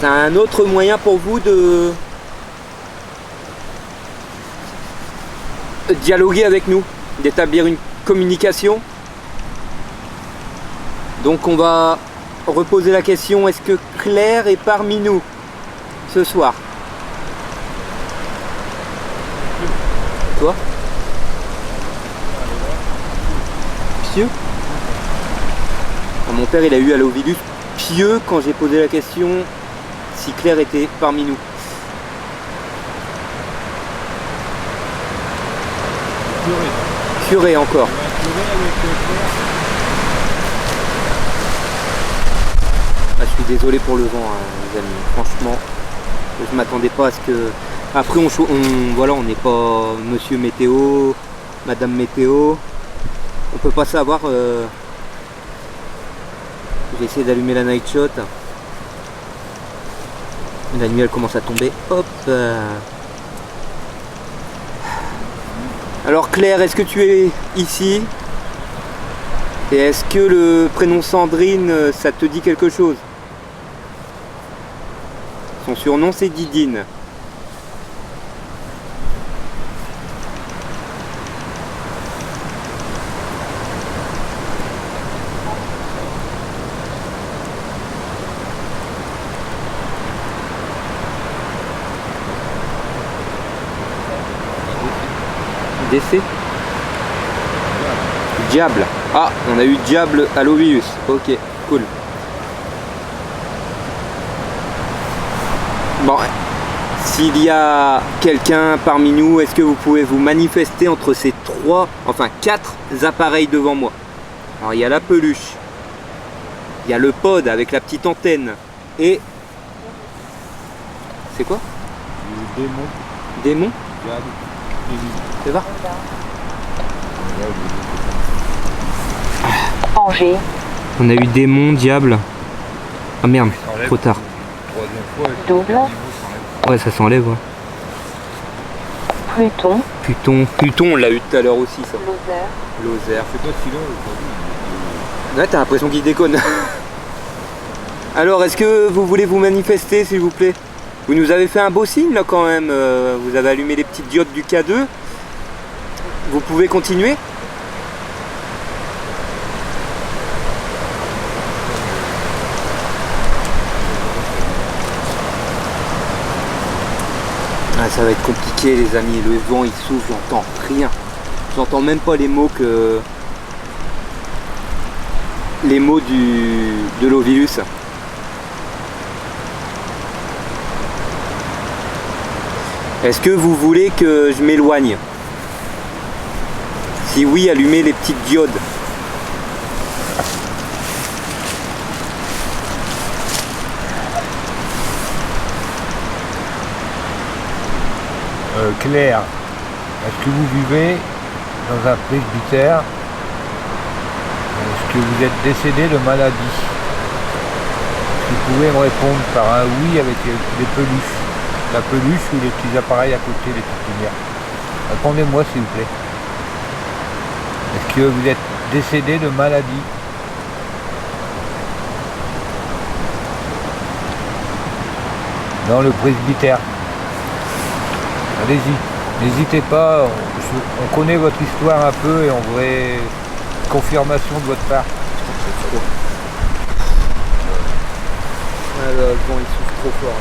C'est un autre moyen pour vous de dialoguer avec nous, d'établir une communication. Donc on va reposer la question, est-ce que Claire est parmi nous ce soir? Toi? Pieux? Mon père il a eu à l'Ovidus pieux quand j'ai posé la question si Claire était parmi nous. Curé encore. Ah, je suis désolé pour le vent, hein, les amis. Franchement, je m'attendais pas à ce que. Après, voilà, on n'est pas Monsieur Météo, Madame Météo. On peut pas savoir. J'ai essayé d'allumer la night shot. La nuit elle commence à tomber. Hop. Alors Claire, est-ce que tu es ici? Et est-ce que le prénom Sandrine, ça te dit quelque chose? Son surnom c'est Didine. Décès. Diable. Ah, on a eu diable à l'Ovilus. Ok, cool. Bon, s'il y a quelqu'un parmi nous, est-ce que vous pouvez vous manifester entre ces 4 appareils devant moi? Alors il y a la peluche, il y a le pod avec la petite antenne et... C'est quoi? Le démon. Démon? Diable. C'est ça? Angers, On a eu démon, diable. Ah merde, S'enlève. trop tard. Troisième fois, Double. le niveau s'enlève. Ouais, ça s'enlève, ouais. Pluton, Pluton, on l'a eu tout à l'heure aussi, ça. Lozère, Lozère. C'est pas celui-là aujourd'hui. Ouais, t'as l'impression qu'il déconne. Alors, est-ce que vous voulez vous manifester, s'il vous plaît? Vous nous avez fait un beau signe, là, quand même. Vous avez allumé les petites diodes du K2. Vous pouvez continuer? Ah, ça va être compliqué, les amis. Le vent, il souffle, j'entends rien. J'entends même pas les mots que... Les mots de l'Ovilus. Est-ce que vous voulez que je m'éloigne? Si oui, allumez les petites diodes. Claire, est-ce que vous vivez dans un presbytère? Est-ce que vous êtes décédé de maladie? Est-ce que vous pouvez me répondre par un oui avec les peluches? La peluche ou les petits appareils à côté, les petites lumières? Répondez-moi s'il vous plaît. Est-ce que vous êtes décédé de maladie? Dans le presbytère. Allez-y, n'hésitez pas, on connaît votre histoire un peu et on voudrait confirmation de votre part. Ah, le vent il souffle trop fort.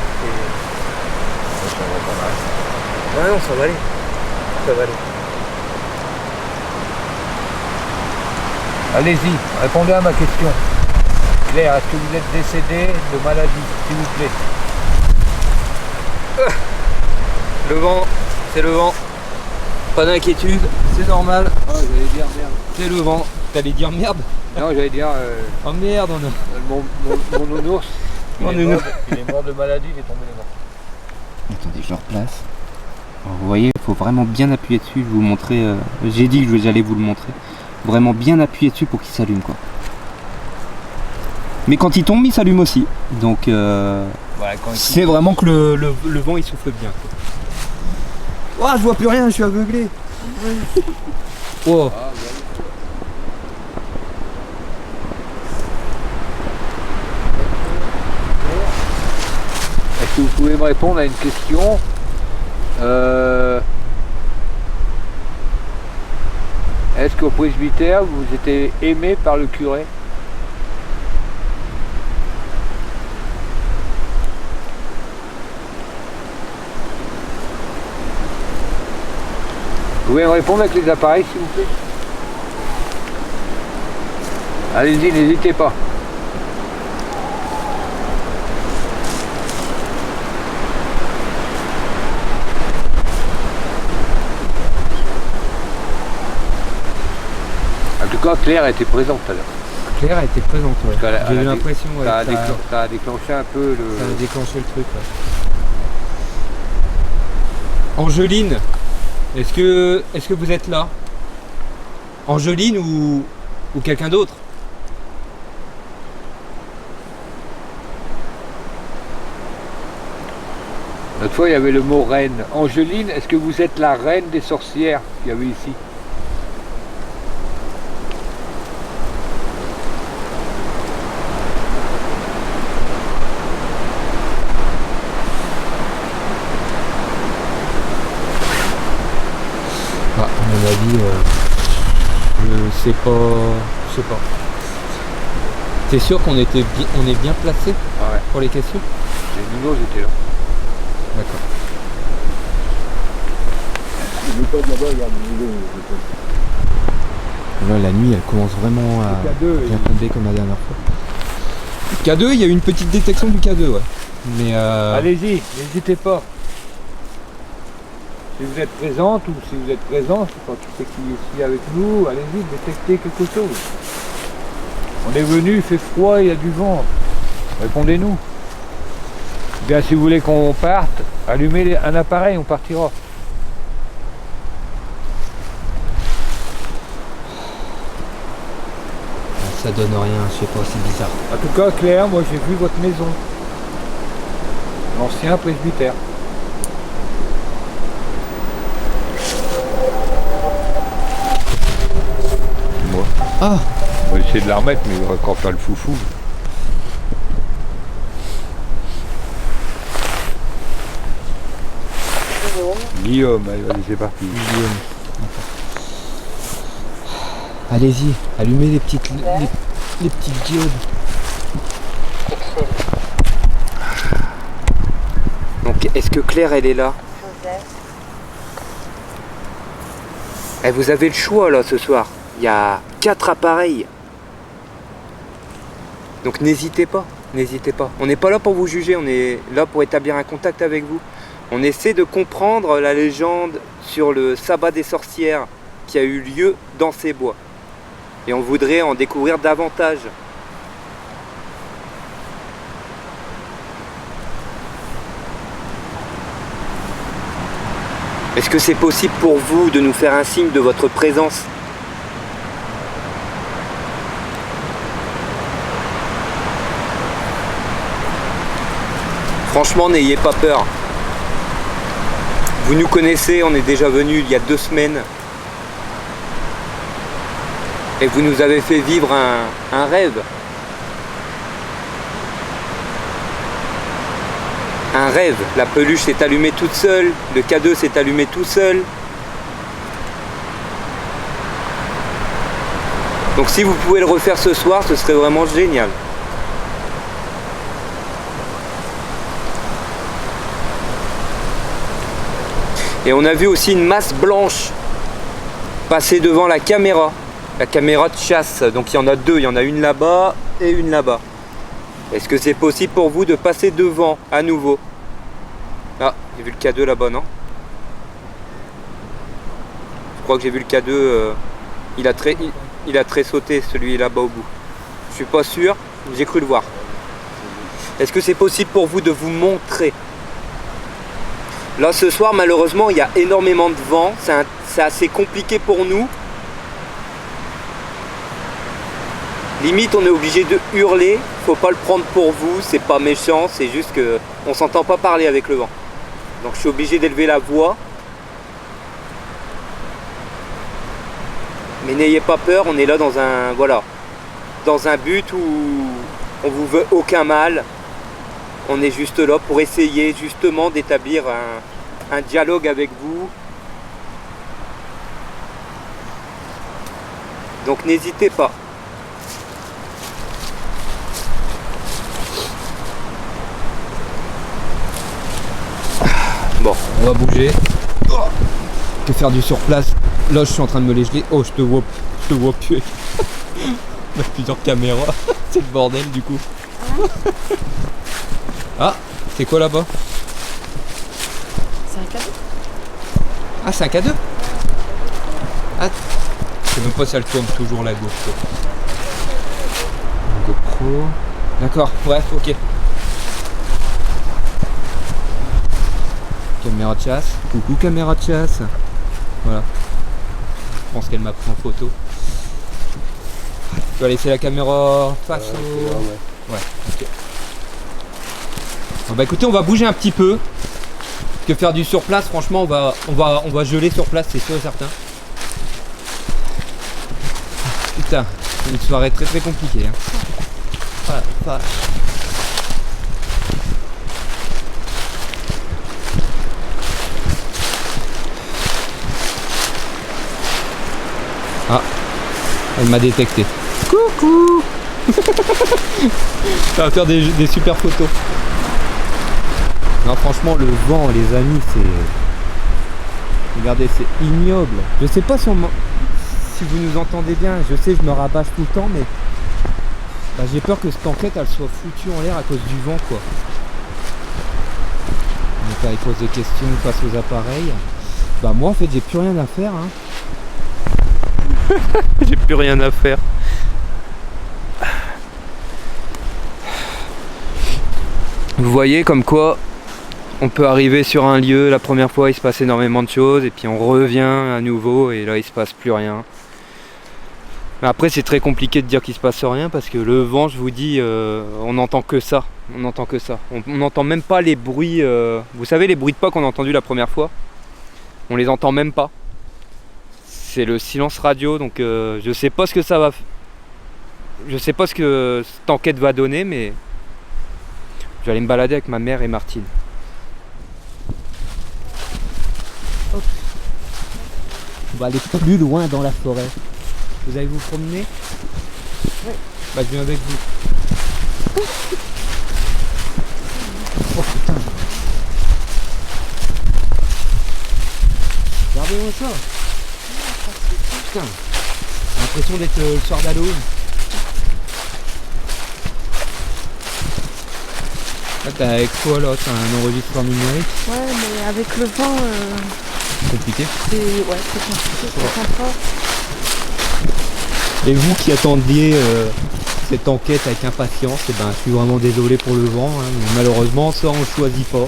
Ça va pas mal. Ah non, ça va aller. Ça va aller. Allez-y, répondez à ma question. Claire, est-ce que vous êtes décédé de maladie, s'il vous plaît? Le vent, c'est le vent. Pas d'inquiétude, c'est normal. Ah, j'allais dire merde. C'est le vent. T'allais dire merde? Non, j'allais dire Oh merde, on a... mon nounours. Mon nounours. Il est mort de maladie, il est tombé mort. Attendez, je le replace. Alors, vous voyez, il faut vraiment bien appuyer dessus. Je vais vous montrer. J'ai dit que j'allais vous le montrer. Vraiment bien appuyer dessus pour qu'il s'allume, quoi. Mais quand il tombe, il s'allume aussi. Donc, Voilà, quand c'est vraiment que le vent il souffle bien, quoi. Oh, je vois plus rien, je suis aveuglé. Oh. Est-ce que vous pouvez me répondre à une question? Est-ce qu'au presbytère, vous étiez aimé par le curé? Vous pouvez me répondre avec les appareils, s'il vous plaît? Allez-y, n'hésitez pas. En tout cas, Claire était présente tout à l'heure. Claire a été présente, ouais. Parce qu'elle J'ai a eu l'impression ouais, Ça a, que ça ça a déclenché un peu le... a déclenché le truc. Ouais. Angeline, est-ce que vous êtes là? Angeline ou quelqu'un d'autre? L'autre fois, il y avait le mot reine. Angeline, est-ce que vous êtes la reine des sorcières qu'il y avait ici? Ah, à mon avis, je sais pas. Je sais pas. T'es sûr qu'on est bien placé Ah ouais, pour les questions? les nounours étaient là. D'accord. Là, la nuit, elle commence vraiment à bien tomber comme la dernière fois. K2, il y a eu une petite détection du K2, ouais. Mais allez-y, n'hésitez pas. Si vous êtes présente ou si vous êtes présent, je sais pas qui c'est qui est ici avec nous, allez-y, détectez quelque chose. On est venu, il fait froid, il y a du vent. Répondez-nous. Bien, si vous voulez qu'on parte, allumez un appareil, on partira. ça donne rien, je sais pas, c'est bizarre. En tout cas, Claire, moi j'ai vu votre maison. L'ancien presbytère. Moi. Ah, On va essayer de la remettre, mais il va encore faire le foufou. Guillaume, allez, vas-y, c'est parti. Guillaume. Allez-y, allumez les petites diodes. Donc, est-ce que Claire, elle est là? Eh, vous avez le choix là ce soir. Il y a 4 appareils. Donc n'hésitez pas, n'hésitez pas. On n'est pas là pour vous juger, on est là pour établir un contact avec vous. On essaie de comprendre la légende sur le sabbat des sorcières qui a eu lieu dans ces bois. Et on voudrait en découvrir davantage. Est-ce que c'est possible pour vous de nous faire un signe de votre présence ? Franchement, n'ayez pas peur. Vous nous connaissez, on est déjà venu il y a 2 semaines. Et vous nous avez fait vivre un rêve. Un rêve. La peluche s'est allumée toute seule, le K2 s'est allumé tout seul. Donc si vous pouvez le refaire ce soir, ce serait vraiment génial. Et on a vu aussi une masse blanche passer devant la caméra de chasse. Donc il y en a 2, il y en a une là-bas et une là-bas. Est-ce que c'est possible pour vous de passer devant à nouveau? Ah, j'ai vu le K2 là-bas, non? Je crois que j'ai vu le K2, il a très sauté, celui là-bas au bout. Je suis pas sûr, j'ai cru le voir. Est-ce que c'est possible pour vous de vous montrer? Là ce soir malheureusement il y a énormément de vent, c'est assez compliqué pour nous. Limite on est obligé de hurler, faut pas le prendre pour vous, c'est pas méchant, c'est juste que on s'entend pas parler avec le vent. Donc je suis obligé d'élever la voix. Mais n'ayez pas peur, on est là dans un but où on vous veut aucun mal. On est juste là pour essayer justement d'établir un dialogue avec vous. Donc n'hésitez pas. Bon, on va bouger. Que faire du surplace? Là je suis en train de me les geler. Oh, je te vois plus. On a plusieurs caméras. C'est le bordel du coup. Ah, c'est quoi là-bas? C'est un cadeau. Ah, c'est un cadeau? Ah, je sais même pas si elle tourne toujours la GoPro. GoPro. D'accord, bref, ok. Caméra de chasse. Coucou caméra de chasse. Voilà. Je pense qu'elle m'a pris en photo. Tu vas laisser la caméra face au... Ouais, ok. Bon, bah écoutez, on va bouger un petit peu. Que faire du surplace, franchement, on va geler sur place, c'est sûr et certain. Putain, c'est une soirée très très compliquée. Hein. Voilà. Ah, elle m'a détecté. Coucou. Ça va faire des super photos. Non, franchement, le vent, les amis, Regardez, c'est ignoble. Je sais pas si vous nous entendez bien. Je sais, je me rabâche tout le temps, mais j'ai peur que cette enquête elle soit foutue en l'air à cause du vent, quoi. Donc là, il pose des questions face aux appareils. Moi en fait j'ai plus rien à faire, hein. J'ai plus rien à faire. Vous voyez comme quoi on peut arriver sur un lieu, la première fois il se passe énormément de choses et puis on revient à nouveau et là il se passe plus rien. Mais après c'est très compliqué de dire qu'il se passe rien parce que le vent, je vous dis, on n'entend que ça. On n'entend que ça. On n'entend même pas les bruits. Vous savez les bruits de pas qu'on a entendus la première fois? On les entend même pas. C'est le silence radio, donc je sais pas ce que ça va. Je sais pas ce que cette enquête va donner, mais je vais aller me balader avec ma mère et Martine. Hop. On va aller plus loin dans la forêt. Vous allez vous promener? Oui. Je viens avec vous. Oh putain. Regardez-moi ça. Putain. J'ai l'impression d'être le soir d'Halloween. Là t'as avec quoi là? T'as un enregistreur numérique? Ouais, mais avec le vent, Compliqué. c'est compliqué, c'est sympa. Et vous qui attendiez cette enquête avec impatience, je suis vraiment désolé pour le vent, hein, mais malheureusement ça on ne choisit pas.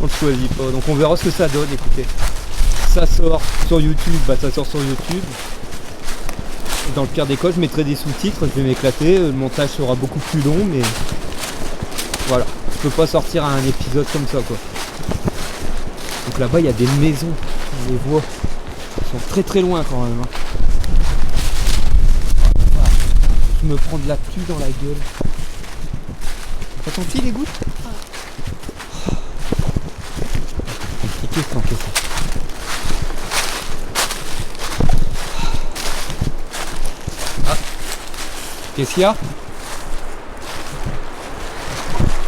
On ne choisit pas, donc on verra ce que ça donne, écoutez. Ça sort sur YouTube, ça sort sur YouTube. Dans le pire des cas, je mettrai des sous-titres, je vais m'éclater, le montage sera beaucoup plus long, mais voilà, je peux pas sortir un épisode comme ça quoi. Donc là-bas il y a des maisons, on les voit, elles sont très très loin quand même. Hein. Je me prends de la pluie dans la gueule. T'as senti les gouttes? Compliqué cette enquête. Ah. Qu'est-ce qu'il y a?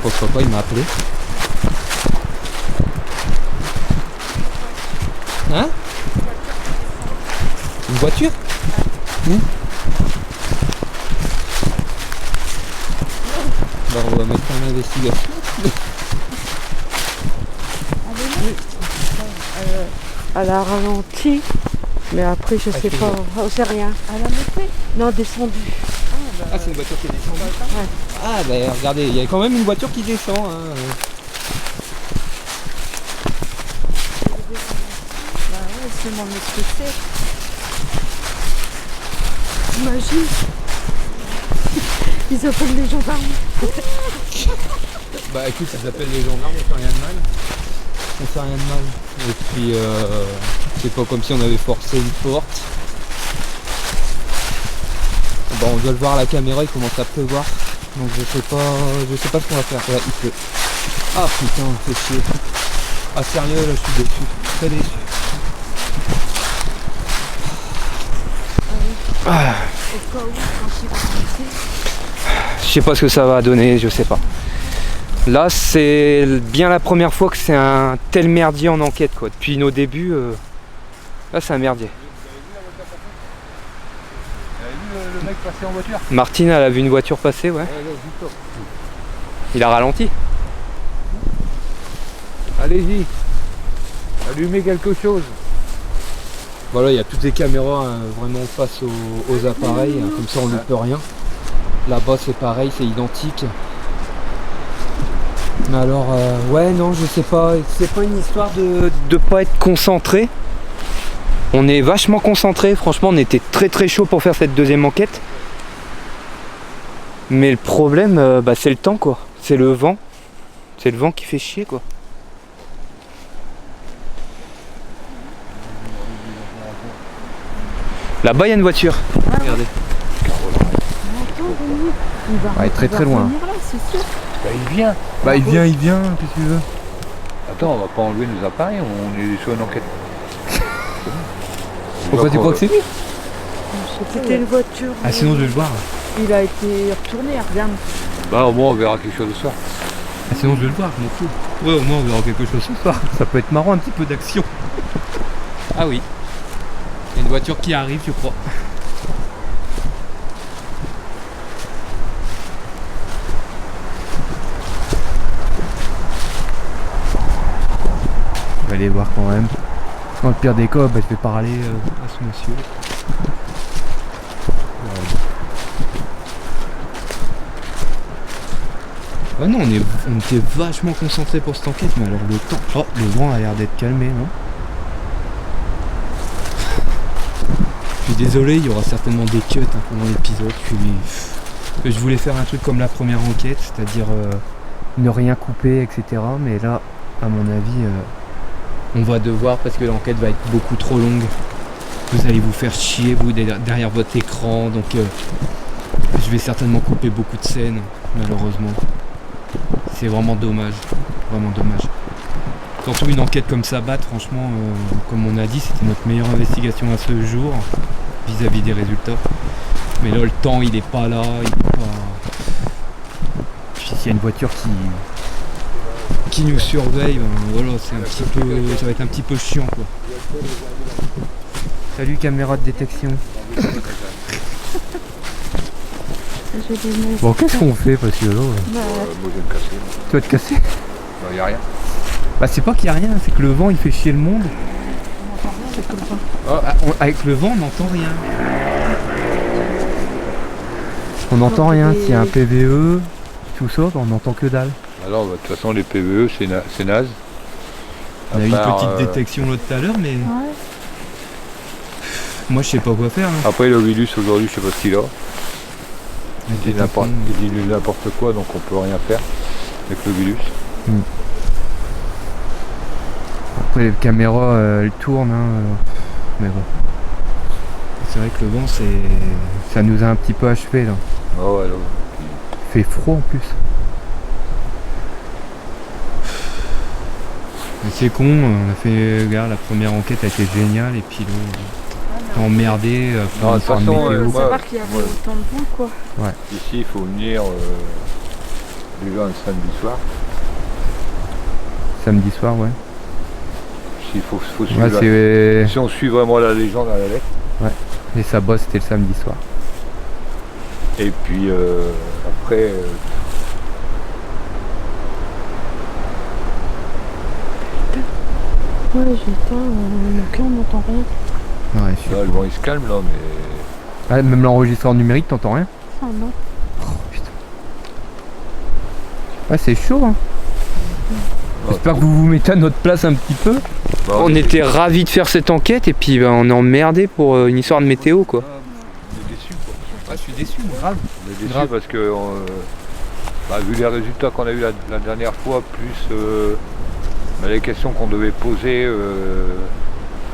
Pourquoi pas, il m'a appelé. Hein? Une voiture? Où? On va mettre en investigation. Elle a ralenti, mais après je sais pas, on sait rien. Elle a monté? Non, descendu. Ah, c'est une voiture qui est descendue. Ouais. Ah, regardez, il y a quand même une voiture qui descend. Hein. Ouais, c'est mon métier. T'imagines? Ils appellent les gendarmes. Écoute, ils appellent les gendarmes, on fait rien de mal. On fait rien de mal. Et puis, c'est pas comme si on avait forcé une porte. On doit le voir à la caméra, il commence à pleuvoir. Donc je sais pas ce qu'on va faire. Ouais, il pleut. Ah putain, fait chier. Ah sérieux, là je suis déçu. Très déçu. Je sais pas ce que ça va donner, je sais pas. Là c'est bien la première fois que c'est un tel merdier en enquête quoi. Depuis nos débuts, là c'est un merdier. Le mec passé en voiture? Martine elle a vu une voiture passer, ouais. Il a ralenti. Allez-y, allumez quelque chose. Voilà, il y a toutes les caméras vraiment face aux appareils, comme ça on ne peut rien. Là-bas c'est pareil, c'est identique. Mais alors, ouais, non, je sais pas, c'est pas une histoire de pas être concentré. On est vachement concentré, franchement on était très très chaud pour faire cette deuxième enquête. Mais le problème, c'est le temps quoi, c'est le vent. C'est le vent qui fait chier quoi. Là-bas il y a une voiture, regardez. Ouais, très très loin. Il vient. Il vient, qu'est-ce que tu veux? Attends, on va pas enlever nos appareils, on est sur une enquête. Pourquoi tu crois que c'est lui? C'était une voiture. Ah sinon je vais le voir. Il a été retourné, regarde. Au moins on verra quelque chose de ça. Ah, sinon je vais le voir, je m'en fous. Ouais, au moins on verra quelque chose ce soir. Ça peut être marrant, un petit peu d'action. Ah oui. Il y a une voiture qui arrive, je crois. Je vais aller voir quand même. Dans le pire des cas, bah, je vais parler à ce monsieur. Ah non, on était vachement concentrés pour cette enquête, mais alors le temps... Oh, le vent a l'air d'être calmé, non? Je suis désolé, il y aura certainement des cuts pendant l'épisode. Je voulais faire un truc comme la première enquête, c'est-à-dire ne rien couper, etc. Mais là, à mon avis, on va devoir, parce que l'enquête va être beaucoup trop longue. Vous allez vous faire chier, vous, derrière votre écran. Donc, je vais certainement couper beaucoup de scènes, malheureusement. C'est vraiment dommage. Vraiment dommage. Surtout une enquête comme ça, franchement, comme on a dit, c'était notre meilleure investigation à ce jour, vis-à-vis des résultats. Mais là, le temps, il est pas là, il est pas... Puis s'il y a une voiture qui nous surveille, ben, voilà, c'est un petit peu, ça va être un petit peu chiant, quoi. Salut, caméra de détection. Bon, qu'est-ce qu'on fait, parce que là... Moi je vais me casser. Tu vas te casser? Il n'y a rien. Bah c'est pas qu'il y a rien, c'est que le vent il fait chier le monde. Avec le vent on n'entend rien. On n'entend rien, s'il y a un PVE, tout ça, on n'entend que dalle. Alors, de toute façon, les PVE, c'est naze. On a eu une petite détection là tout à l'heure, mais... Ouais. Moi je sais pas quoi faire. Hein. Après, le virus aujourd'hui, je sais pas ce qu'il a. Il dit Détection. n'importe quoi, donc on peut rien faire avec le virus. Après les caméras elles tournent, mais bon. C'est vrai que le vent ça nous a un petit peu achevé là. Ah ouais, là. Il fait froid en plus. Mais c'est con, on a fait, regarde, la première enquête a été géniale et puis là, on a emmerdé pour Non, une de toute histoire de façon, météo. Faut savoir qu'il y avait autant de vent, quoi. Ici, il faut venir déjà un samedi soir. Samedi soir, ouais. Il faut suivre Ouais, c'est... si on suit vraiment la légende à la lettre. Les sabots c'était le samedi soir. Et puis après, Ouais, j'éteins, donc là on n'entend rien. Ouais, je suis... là, le vent il se calme là, mais Ah, même l'enregistreur numérique, t'entends rien? Ah non. Oh putain. Ouais, c'est chaud, hein. J'espère que vous vous mettez à notre place un petit peu. bah, On était ravis de faire cette enquête et puis on est emmerdé pour une histoire de météo, quoi. on est déçus, quoi. Ouais, je suis déçu, grave. On est déçus Grave. parce que vu les résultats qu'on a eu la dernière fois, plus les questions qu'on devait poser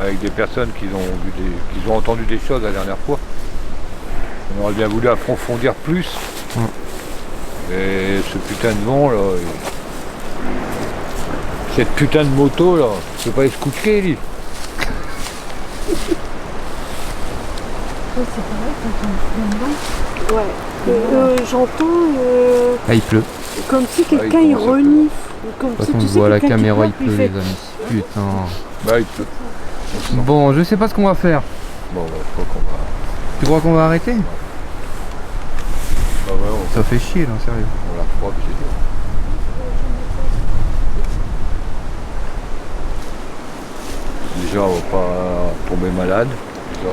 avec des personnes qui ont entendu des choses la dernière fois, on aurait bien voulu approfondir plus. Et ce putain de vent là, cette putain de moto là, je peux pas se coucher lui. Ouais, c'est pareil quand on est dedans. Ouais. J'entends Ah, il pleut. comme si quelqu'un il il commence à renifle. Comme De toute si façon, tu on sais voit à la quelqu'un qui caméra, il pleure, pleut, fait- les amis. Putain. Bah il pleut. Bon, je sais pas ce qu'on va faire. Bon bah, je crois qu'on va. Tu crois qu'on va arrêter? Bah ouais, Ça fait chier, là, sérieux. on la froid, puis c'est tout. Déjà, on va pas tomber malade, déjà,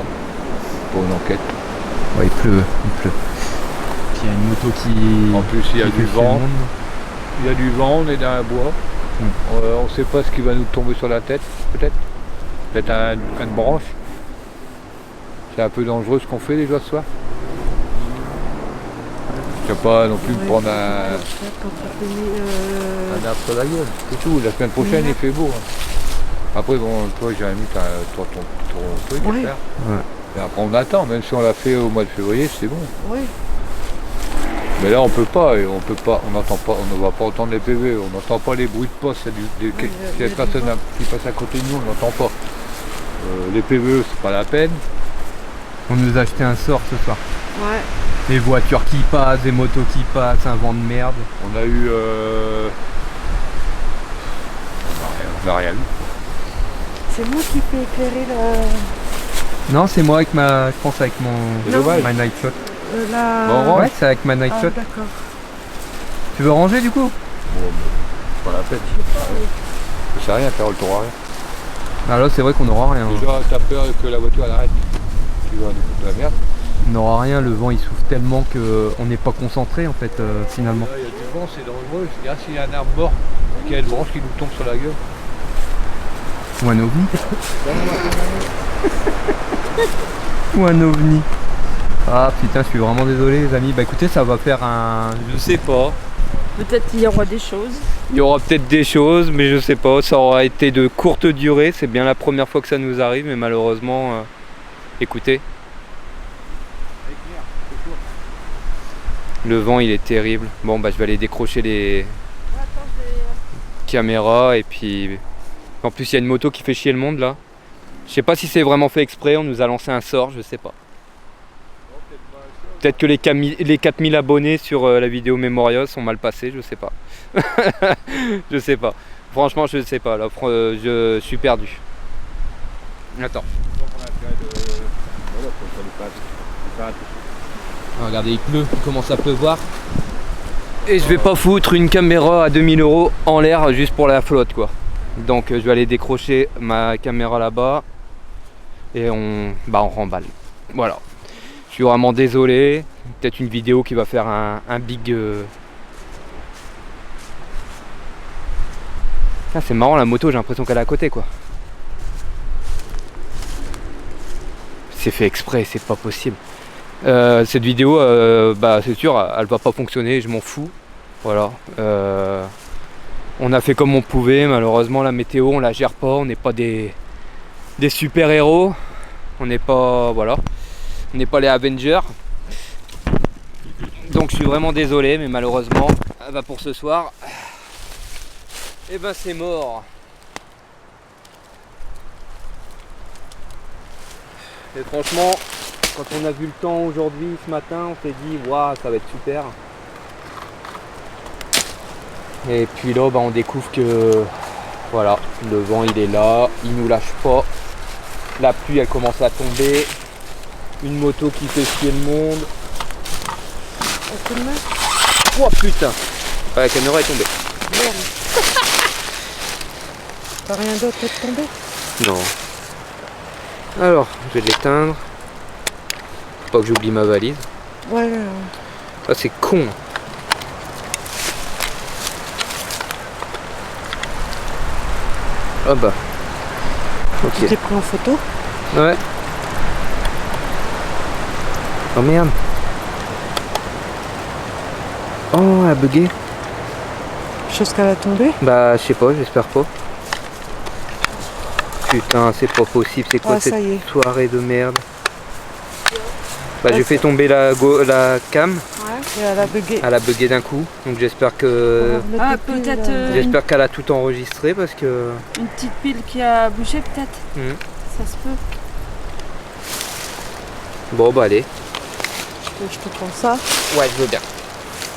pour une enquête. Ouais, il pleut, il pleut. Puis il y a une moto qui... En plus, il y a qui du fait chier le vent. monde. Il y a du vent, on est dans un bois. On ne sait pas ce qui va nous tomber sur la tête, peut-être. Peut-être une branche. C'est un peu dangereux ce qu'on fait déjà ce soir. Je ne vais pas non plus me prendre un arbre sur la gueule. C'est tout. La semaine prochaine, il fait beau. Hein. Après, bon, toi, Jérémy, tu as ton truc à faire. Ouais. Et après, on attend. Même si on l'a fait au mois de février, c'est bon. Ouais. Mais là, on peut pas, on n'entend pas, on ne va pas entendre les PV, on n'entend pas les bruits de poste, s'il y a personne qui passe à côté de nous, on n'entend pas. Les PVE, c'est pas la peine. On nous a acheté un sort ce soir. Ouais. Des voitures qui passent, des motos qui passent, un vent de merde. On a eu... On n'a rien eu. C'est moi qui fais éclairer le... Non, c'est moi avec ma... Je pense avec mon... C'est dommage. Ma night shot. la... Bon, Ouais, c'est avec ma night Ah, shot. d'accord. Tu veux ranger du coup? Bon, mais pas la peine. Ça sert à rien, faire le tour arrière. Ah là c'est vrai qu'on n'aura rien. Déjà, t'as peur que la voiture elle arrête. Tu vas nous foutre la merde. On n'aura rien, le vent il souffle tellement qu'on n'est pas concentré en fait finalement. Là, il y a du vent, c'est dangereux. Je dirais s'il y a un arbre mort, qu'il y a une branche qui nous tombe sur la gueule. Ou un ovni. Ou un ovni. Ah putain, je suis vraiment désolé les amis. Bah écoutez, ça va faire un... Je sais pas. Peut-être qu'il y aura des choses. Il y aura peut-être des choses, mais je sais pas. Ça aura été de courte durée. C'est bien la première fois que ça nous arrive, mais malheureusement, écoutez. Le vent il est terrible. Bon bah je vais aller décrocher les caméras et puis... En plus il y a une moto qui fait chier le monde là. Je sais pas si c'est vraiment fait exprès, on nous a lancé un sort, je sais pas. Peut-être que les 4000 abonnés sur la vidéo Memorial sont mal passés, je sais pas. Je sais pas. Franchement je sais pas, là je suis perdu. Attends. Regardez, il pleut, il commence à pleuvoir. Et je vais pas foutre une caméra à 2000 € en l'air juste pour la flotte quoi. Donc je vais aller décrocher ma caméra là-bas et on remballe. Voilà. Je suis vraiment désolé. Peut-être une vidéo qui va faire un big... Ah, c'est marrant la moto, j'ai l'impression qu'elle est à côté quoi. C'est fait exprès, c'est pas possible. Cette vidéo, c'est sûr, elle va pas fonctionner, je m'en fous. Voilà. On a fait comme on pouvait, malheureusement la météo on la gère pas, on n'est pas des super héros. On n'est pas. Voilà. On n'est pas les Avengers. Donc je suis vraiment désolé, mais malheureusement, pour ce soir, et ben c'est mort. Et franchement, quand on a vu le temps aujourd'hui, ce matin, on s'est dit waouh, ça va être super. Et puis là, on découvre que voilà, le vent il est là, il nous lâche pas. La pluie elle commence à tomber. Une moto qui fait chier le monde. Oh putain, la caméra est tombée. Merde. T'as rien d'autre à tomber? Non. Alors, je vais l'éteindre. Faut pas que j'oublie ma valise. Ouais. Ah, c'est con. Ah bah. Ok. Tu t'es pris en photo? Ouais. Oh merde. Oh, elle a bugué. Chose qu'elle a tombé? Bah, je sais pas, j'espère pas. Putain, c'est pas possible, c'est quoi Ah, ça cette y est. soirée de merde? Bah, j'ai fait tomber la cam, Ouais. Et elle a bugué. elle a bugué d'un coup, donc j'espère que... Ah, peut-être J'espère qu'elle a tout enregistré parce que... une petite pile qui a bougé, peut-être. Mhm. Ça se peut. Bon bah allez. Je te prends ça. Ouais, je veux bien.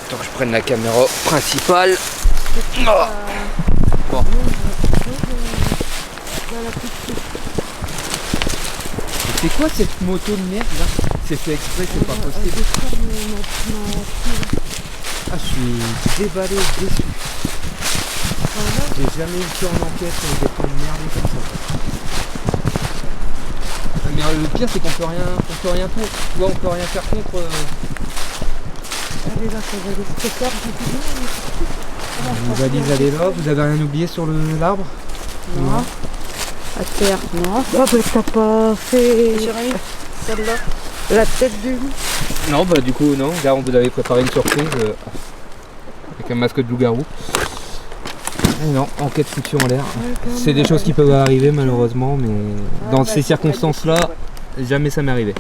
Attends que je prenne la caméra principale. Oh. Bon. C'est quoi cette moto de merde là? C'est fait exprès, c'est pas possible. Ah, je suis déballé, déçu. J'ai jamais été en enquête sur des points de merde comme ça. Ah, mais le pire c'est qu'on peut rien pour. Tu vois, on peut rien faire contre. Elle est là, ça va aller se faire. Vous valise elle est là, vous avez rien oublié sur l'arbre? Non. À terre, non. Ah bah t'as pas fait Jérémy, celle-là. la tête du loup. Non, bah du coup, non. Là, on vous avait préparé une surprise avec un masque de loup-garou. Et non, enquête fiction en l'air. C'est des choses qui peuvent arriver malheureusement, mais dans ces circonstances-là, jamais ça m'est arrivé.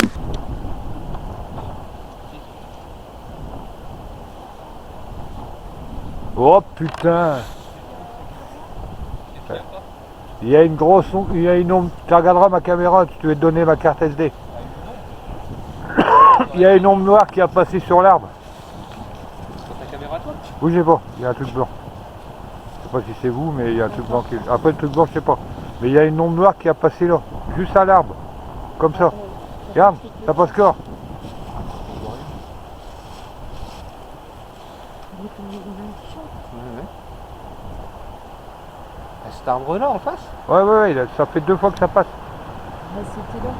Oh putain! Il y a une grosse onde, il y a une onde. Tu regarderas ma caméra, tu vais te donner ma carte SD. il y a une ombre noire qui a passé sur l'arbre. Sur ta caméra toi? Bougez pas, il y a un truc blanc. Je sais pas si c'est vous, mais il y a un truc blanc qui... Après le truc blanc, je sais pas. Mais il y a une ombre noire qui a passé là, juste à l'arbre. Comme ça. Regarde, ça passe quoi? Cet arbre là en face? Ouais, ça fait 2 fois que ça passe. C'était là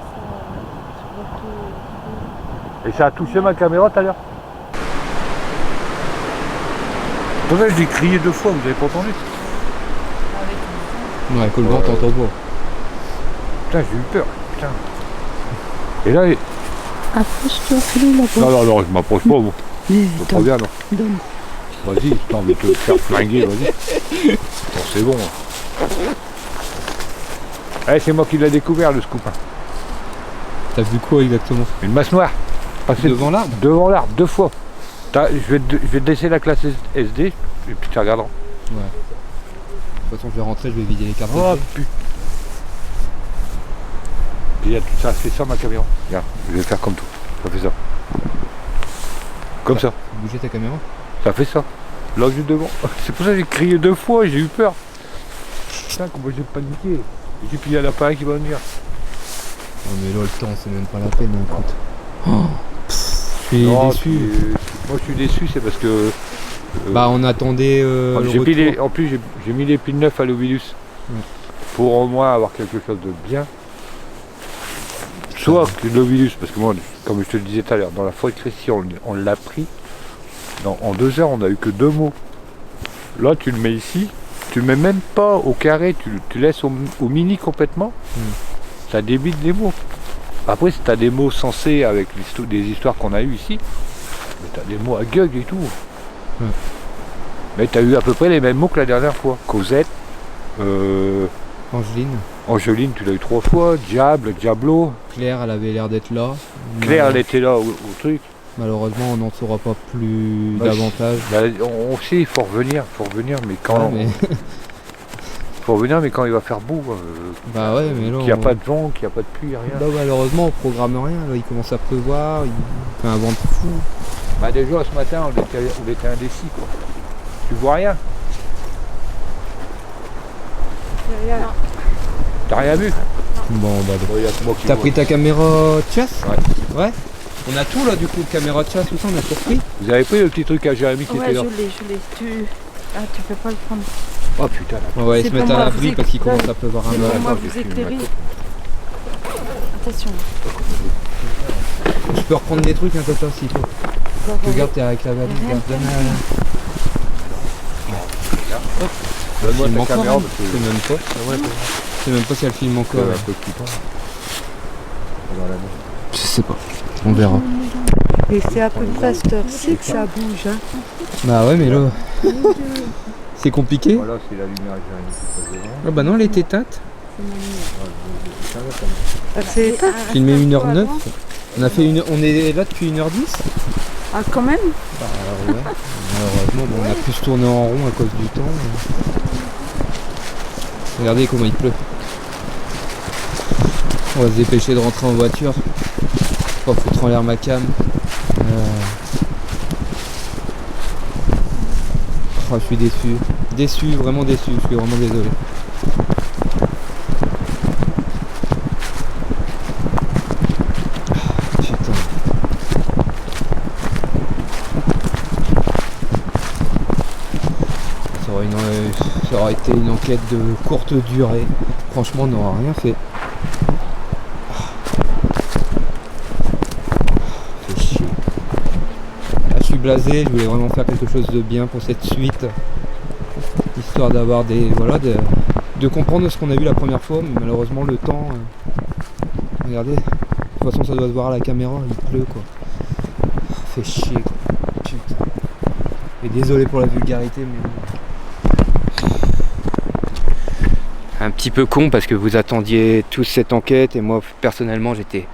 que Et ça a touché ma caméra tout à l'heure. Pour ça, je l'ai crié 2 fois, vous avez pas entendu? Ouais, avec le vent, t'entends pas. Putain, j'ai eu peur, putain. Et là, Approche-toi, fais-le là-bas. non, je m'approche pas, moi. Mais Pas bien, non. donne. Vas-y, t'as envie de te faire flinguer, vas-y. Bon, c'est bon. Eh, c'est moi qui l'ai découvert, le scoop. T'as vu quoi exactement? Une masse noire. Passée Devant l'arbre? Devant l'arbre, 2 fois. Je vais te laisser la classe SD, et puis tu regarderas. Ouais. De toute façon, je vais rentrer, je vais vider les cartes. Oh putain. Puis ça fait ça ma caméra. Regarde, je vais faire comme tout. Ça fait ça. Comme ça. Bouger ta caméra? Ça fait ça. Là juste devant. C'est pour ça que j'ai crié 2 fois, j'ai eu peur. Putain, comment j'ai paniqué. Et puis il y a l'appareil qui va venir. Oh mais là le temps c'est même pas la peine, écoute. Oh, je suis Non, déçu. Moi je suis déçu, c'est parce que. Bah on attendait le j'ai mis retour. en plus j'ai mis les piles 9 à l'Ovilus. Pour au moins avoir quelque chose de bien. Soit que l'Ovilus, parce que moi, comme je te le disais tout à l'heure, dans la forêt de Crécy, on l'a pris. En 2 heures, on n'a eu que 2 mots. Là, tu le mets ici, tu le mets même pas au carré, tu laisses au mini complètement. Ça débite des mots. Après, si tu as des mots sensés avec des histoires qu'on a eues ici, mais tu as des mots à gueule et tout. Mais tu as eu à peu près les mêmes mots que la dernière fois. Cosette, Angeline, tu l'as eu 3 fois. Diable, Diablo. Claire, elle avait l'air d'être là. Claire, elle était là au truc. Malheureusement, on n'en saura pas plus davantage. On sait, il faut revenir, mais quand. Ouais, mais... faut revenir, mais quand il va faire beau. Bah ouais, mais là. Qu'il n'y a pas de vent, qu'il n'y a pas de pluie, rien. Là, malheureusement, on programme rien. Là, il commence à pleuvoir, il fait un vent de fou. Bah déjà, ce matin, on était indécis, quoi. Tu vois rien? T'as rien vu? Bon, bah. T'as T'as pris ta caméra de chasse? Ouais. Ouais. On a tout là du coup, caméra de chasse, tout ça, on a tout repris. Vous avez pris le petit truc à Jérémy qui était là? je l'ai. Tu peux pas le prendre. Oh putain, là. On va aller C'est se mettre pour à moi, l'abri vous parce qu'il éclairez. commence à pleuvoir un C'est peu. pour moi attends, vous je filme, éclairer. Attention. Je peux reprendre des trucs, hein, Tata, s'il faut. Regarde, t'es avec la valise. Donne-moi Filme ta encore, caméra hein. parce que Je sais même pas. Je sais même pas si elle filme encore. un peu plus tard. Je sais pas. On verra. Et c'est à peu près à cette heure-ci que ça bouge. Hein. Bah ouais, mais là. C'est compliqué. Voilà, c'est la lumière à Jérémy qui passe devant. Ah bah non, elle est éteinte. Ah, c'est éteint. Filmé 1h09. On a fait on est là depuis 1h10. Ah, quand même. Bah ouais. Malheureusement, bon, on a pu se tourner en rond à cause du temps. Regardez comment il pleut. On va se dépêcher de rentrer en voiture. Pas foutre en l'air ma cam. Oh, je suis déçu. Déçu, vraiment déçu. Je suis vraiment désolé. Putain. Ça aurait été une enquête de courte durée. Franchement, on n'aura rien fait. Fait chier. Là, je suis blasé, je voulais vraiment faire quelque chose de bien pour cette suite. Histoire d'avoir des. Voilà, de comprendre ce qu'on a vu la première fois, mais malheureusement le temps. Regardez. De toute façon ça doit se voir à la caméra, il pleut quoi. Fait chier quoi. Putain. Et désolé pour la vulgarité mais. Un petit peu con parce que vous attendiez tous cette enquête et moi personnellement j'étais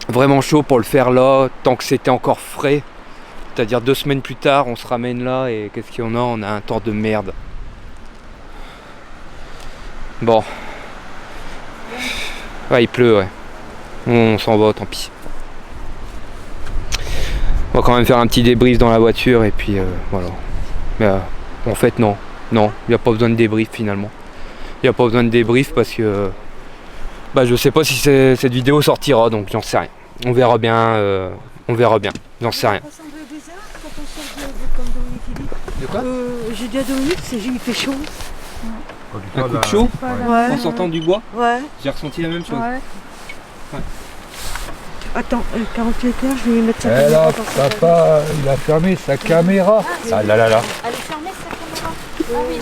vraiment chaud pour le faire là tant que c'était encore frais. C'est-à-dire 2 semaines plus tard on se ramène là et qu'est-ce qu'il y en a? On a un temps de merde. Bon. Ouais il pleut ouais. On s'en va tant pis. On va quand même faire un petit débrief dans la voiture et puis voilà. Mais en fait non, il n'y a pas besoin de débrief finalement. Il n'y a pas besoin de débrief parce que je sais pas si cette vidéo sortira, donc j'en sais rien. On verra bien, j'en sais rien. De quoi? J'ai dit à Dominique, il fait chaud. Un coup de chaud Ouais. en sortant du bois? Ouais. J'ai ressenti la même chose. Ouais. Attends, 48 heures, je vais mettre ça. Eh là, papa, il a fermé sa caméra. Ah là là là. Elle est fermée sa caméra. Ah oui.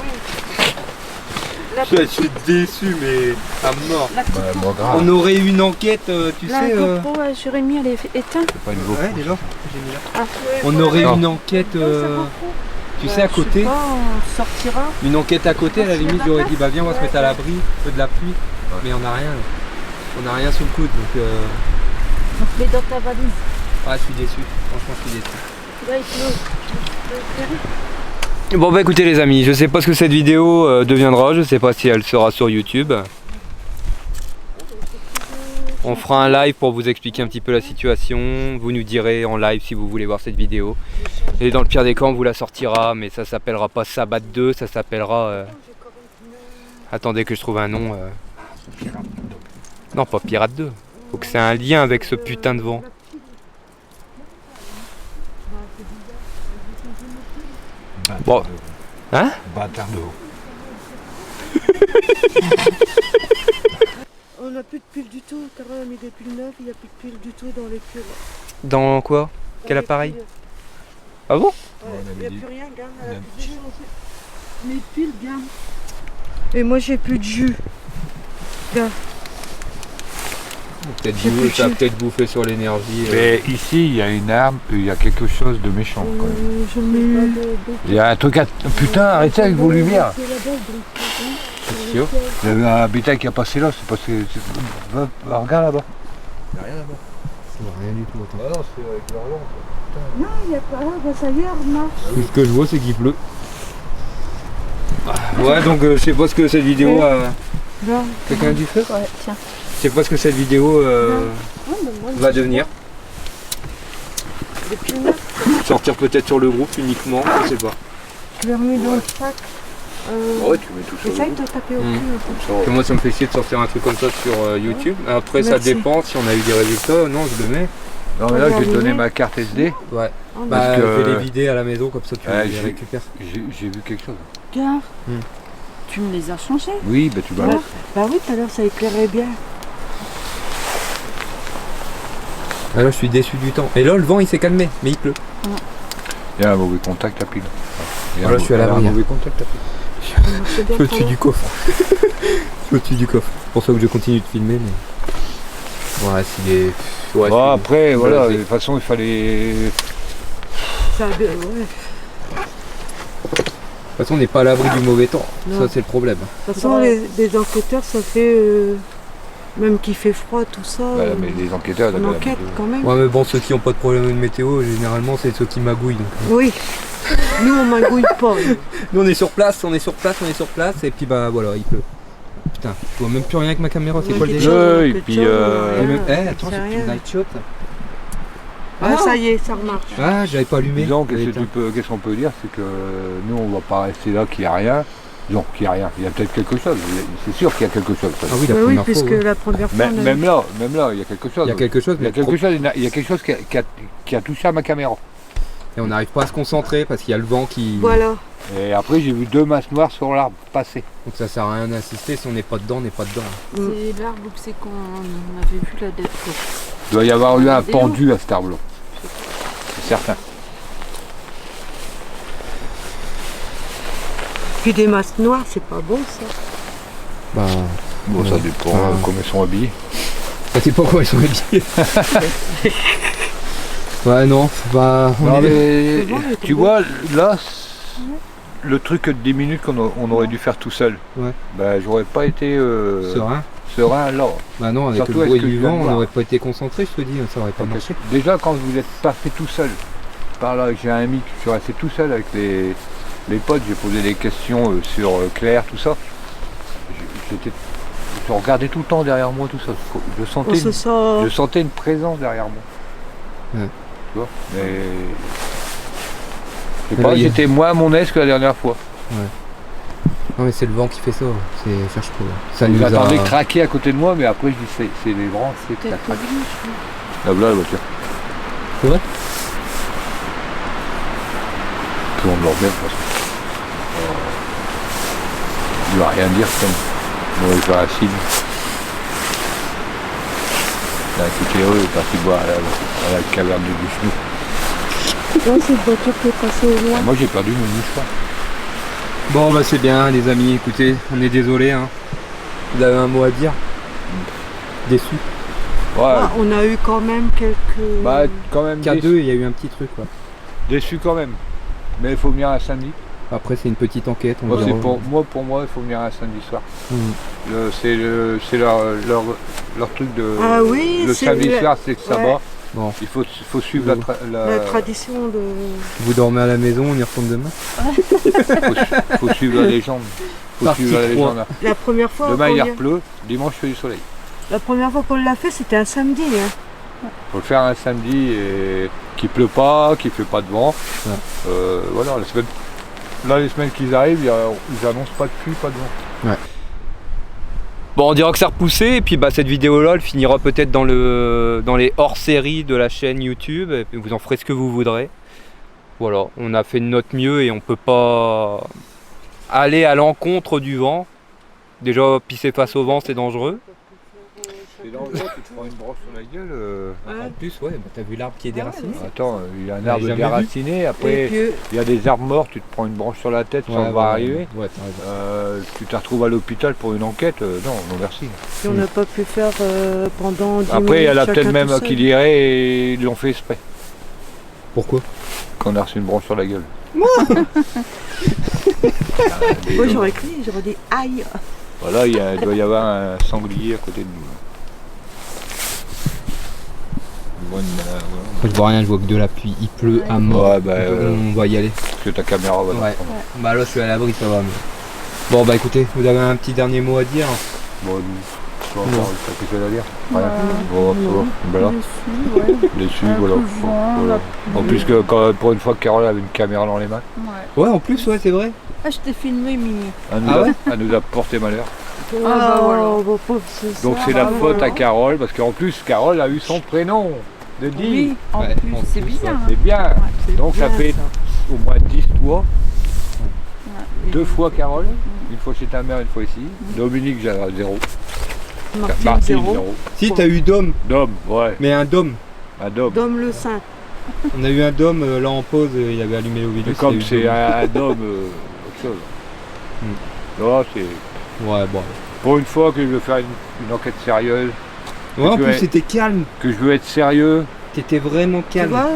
Je suis déçu mais à mort. La Bah, moi grave. On aurait eu une enquête, tu La sais. GoPro, Jérémy, elle est éteinte. C'est pas une GoPro. Ouais, elle est là. J'ai mis là. Ah. On aurait eu Non. une enquête, tu sais, à Je sais côté. pas, on sortira. Une enquête à côté, à la limite, j'aurais dit, bah viens, on va se mettre à l'abri de la pluie. Mais on n'a rien. On n'a rien sous le coude, donc Mais dans ta valise. je suis déçu. Franchement, je suis déçu. Là, il pleut. Bon bah écoutez les amis, je sais pas ce que cette vidéo deviendra, je sais pas si elle sera sur YouTube. On fera un live pour vous expliquer un petit peu la situation, vous nous direz en live si vous voulez voir cette vidéo. Et dans le pire des cas on vous la sortira, mais ça s'appellera pas Sabbat 2, ça s'appellera... Attendez que je trouve un nom... Non pas Pirate 2, faut que c'est un lien avec ce putain de vent. Bon. Hein? Bâtard de haut. On n'a plus de pull du tout. Carole a mis des pulls neufs, il n'y a plus de pull du tout dans les pulls. Dans quoi? Dans Quel les appareil? pulls. Ah bon? Ouais, On il n'y a avait plus rien, gamme. on a- Mes pulls, gamme. Et moi, j'ai plus de jus. Gamme. Peut-être J'ai plus de ça a jus. peut-être bouffé sur l'énergie. Mais ici, il y a une arme, il y a quelque chose de méchant quand même. Je mets... Il y a un truc à... Putain, arrêtez avec vos lumières. C'est la base, donc. C'est sûr. Il y avait un bétail qui a passé là, c'est passé... Va, regarde là-bas. Il n'y a rien là-bas. Rien du tout. Ah non, c'est avec leur lampe. Non, il n'y a pas. Bah, ça y est, on marche. Tout ce que je vois c'est qu'il pleut. Ouais donc je sais pas ce que cette vidéo a... Là. Quelqu'un a du feu? Ouais, tiens. Je sais pas ce que cette vidéo va devenir. Des pulls neufs, Sortir peut-être sur le groupe uniquement, je sais pas. je l'ai remis dans le sac. Ouais, tu mets tout ça. Essaye de taper au cul. un peu. Parce que moi ça me fait chier de sortir un truc comme ça sur YouTube. Après ça Merci. dépend si on a eu des résultats, non je le mets. Non mais là, je vais te donner ma carte SD. Ouais. Oh, Bah Parce que- je vais les vider à la maison comme ça tu Ouais, les j'ai- récupères. J'ai vu quelque chose. Regarde. Hmm. Tu me les as changés. Oui, bah tu vas... Ouais. Bah oui, tout à l'heure, ça éclairait bien. Ah là je suis déçu du temps. Et là le vent il s'est calmé, mais il pleut. Il y a un mauvais contact à pile. Il y a Voilà, je suis à l'abri, un hein. mauvais contact à pile. C'est bien Au-dessus pour du coffre. Au-dessus du coffre. C'est pour ça que je continue de filmer. Mais... Ouais, s'il est. Ouais, Bon, après, voilà, de blasé. toute façon, il fallait... ça. Ouais. De toute façon, on n'est pas à l'abri du mauvais temps. Non. Ça, c'est le problème. De toute façon, les enquêteurs, ça fait. Même qu'il fait froid, tout ça. Voilà, mais les enquêteurs... on ils avaient enquête la- quand même. Ouais, mais bon, ceux qui n'ont pas de problème de météo, généralement, c'est ceux qui magouillent. Donc. Oui. Nous, on magouille pas. nous. Nous, on est sur place, et puis bah voilà, il pleut. Putain, je vois même plus rien avec ma caméra, c'est quoi le Quelque délire? chose, Ouais, et quelque puis, chose, euh, Et rien. même- Eh, attends, C'est c'est rien. une night shot. Ah, ça y est, ça remarche. Ah, j'avais pas allumé. Disons, Elle qu'est-ce qu'on peut dire, c'est que nous, on va pas rester là, qu'il n'y a rien. Disons qu'il n'y a rien. Il y a peut-être quelque chose. C'est sûr qu'il y a quelque chose. Ah oui, la Bah oui, première fois. puisque ouais. la première fois, on a Même là, il y a quelque chose. Il y a quelque chose, Il y a mais quelque chose, il y a quelque chose qui a touché à ma caméra. et on n'arrive pas à se concentrer parce qu'il y a le vent qui. Voilà. Et après, j'ai vu 2 masses noires sur l'arbre passer. Donc ça sert à rien d'insister, si on n'est pas dedans, on n'est pas dedans. C'est l'arbre où c'est qu'on avait vu la dette. Il doit y avoir eu un Vidéo. pendu à cet arbre-là. C'est certain. Puis des masses noires, c'est pas bon, ça. Bah. Bon, ça dépend Ah. comment ils sont habillés. Ça sais pas quoi ils sont habillés. Ouais, non, bah. On Non, est... mais, Le vent, il est tu tombé. vois, là, le truc de 10 minutes on aurait dû faire tout seul. Ouais. Bah, j'aurais pas été Serein. serein là. Bah non, avec Surtout le avec bruit ce que du je viens vent, de on voir. n'aurait pas été concentré, je te dis, ça aurait pas marché. Déjà, quand vous êtes pas fait tout seul, par là, j'ai un ami qui suis resté tout seul avec les potes, j'ai posé des questions sur Claire, tout ça. Je regardais tout le temps derrière moi, tout ça. Je On sentais, se sent. je sentais une présence derrière moi. tu vois. Mais je sais Mais pas, là, j'étais moins à mon aise que la dernière fois. Non mais c'est le vent qui fait ça, c'est cherche pas. Ça Je nous m'attendais a... craquer à côté de moi, mais après je dis c'est les branches, c'est que ça Peut-être craque. que oui, je sais. Là, voilà la voiture. C'est vrai? Tout le monde leur bien, de toute façon. Il va rien dire comme. Bon, je vais à Chine. Là, c'était heureux, il est parti boire à la caverne de Duchesneau. Non, c'est une voiture qui est passée au loin. Moi j'ai perdu mon mouchoir. Bon bah c'est bien les amis, écoutez, on est désolé hein. Vous avez un mot à dire? Déçu. Ouais, Ah, on a eu quand même quelques... bah quand même K2 déçu, il y a eu un petit truc quoi. déçu quand même. Mais il faut venir un samedi. Après c'est une petite enquête, on Moi, verra. pour moi, il faut venir un samedi soir. Mhm. C'est leur truc de. Ah oui, le c'est samedi le- soir, c'est que ça ouais. va. Bon. Il faut suivre La tradition de... Vous dormez à la maison, on y retourne demain? faut suivre la légende. Faut Partie suivre la 3. légende. La première fois Demain qu'on il y- pleut, dimanche il fait du soleil. La première fois qu'on l'a fait, c'était un samedi. Hein. Faut le faire un samedi et qu'il pleut pas, qu'il fait pas de vent. Ouais. Voilà, les semaines qu'ils arrivent, ils annoncent pas de pluie, pas de vent. Bon on dira que c'est repoussé et puis bah cette vidéo là elle finira peut-être dans les hors-séries de la chaîne YouTube et puis vous en ferez ce que vous voudrez. Voilà, on a fait de notre mieux et on peut pas aller à l'encontre du vent. Déjà pisser face au vent c'est dangereux. C'est dangereux, tu te prends une broche sur la gueule. En plus ouais, bah, t'as vu l'arbre qui est déraciné? Attends, il y a un Ouais, arbre jamais vu. déraciné, Et après puis, il y a des arbres morts, tu te prends une branche sur la tête sans voir arriver. Ouais, t'as raison. Tu te retrouves à l'hôpital pour une enquête, non merci. puis on n'a pas pu faire pendant 10 Après il y en a minutes peut-être chacun même tout seul. qui diraient et ils l'ont fait exprès, Pourquoi? qu'on a reçu une branche sur la gueule. Moi Des- j'aurais crié, j'aurais dit aïe. Voilà, il doit y avoir un sanglier à côté de nous. Voilà. Je vois rien, je vois que de la pluie, il pleut à mort. Ouais, bah, On va y aller. parce que ta caméra va Ouais. te prendre. Bah là je suis à l'abri, ça va. Mais... Bon bah écoutez, vous avez un petit dernier mot à dire? Bon, tu vas encore, t'as quelque chose à dire? Bah, Rien. Bon, ça va. Voilà. Déçu, ouais. Déçu, Un voilà. coup de vent, Voilà. la En pluie. plus que pour une fois que Carole avait une caméra dans les mains, Ouais. Ouais en plus ouais c'est vrai. Ah, je t'ai filmé, Mimi. elle nous a porté malheur. Ah, bah, voilà. bah, pauvre, c'est Donc ça, c'est la bah, faute voilà. à Carole, parce qu'en plus Carole a eu son prénom de Guy. Oui, en Ouais, plus, en c'est plus, bien. C'est bien. C'est Donc ça bien, fait ça. au moins 10 fois. Ouais. 2 fois Carole, une fois chez ta mère, une fois ici. Dominique, j'ai 0. Martine, 0. Si t'as eu Dom, Dom, ouais, mais un Dom. un Dom. Dom le Saint. On a eu un Dom là en pause, il avait allumé le vidéo. Mais comme c'est un Dom, autre chose. Non, c'est Ouais bon. pour une fois que je veux faire une enquête sérieuse, Ouais en tu plus es- c'était calme, que je veux être sérieux. t'étais vraiment Tu calme. vois,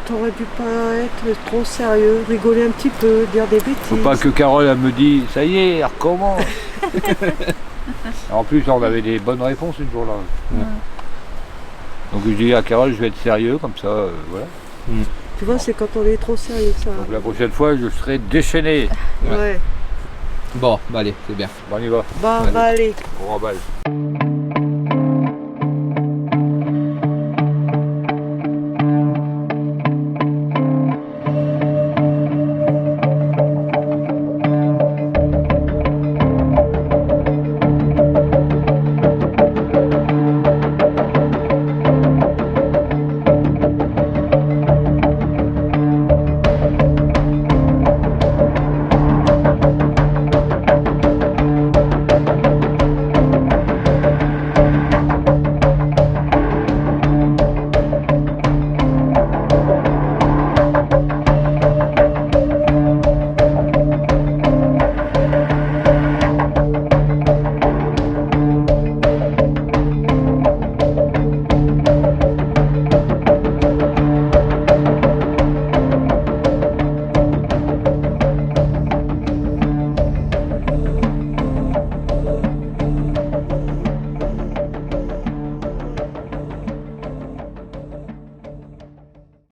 t'aurais dû pas être trop sérieux, rigoler un petit peu, dire des bêtises. Faut pas que Carole elle me dise ça y est, elle recommence. En plus on avait des bonnes réponses ce jour-là. Ouais. Donc je dis à Carole je vais être sérieux comme ça, voilà. Tu vois, c'est quand on est trop sérieux que ça. Donc la prochaine fois je serai déchaîné. Ouais. Bon bah allez, c'est bien. Bon on y va, Bah, Allez. on va aller. on remballe.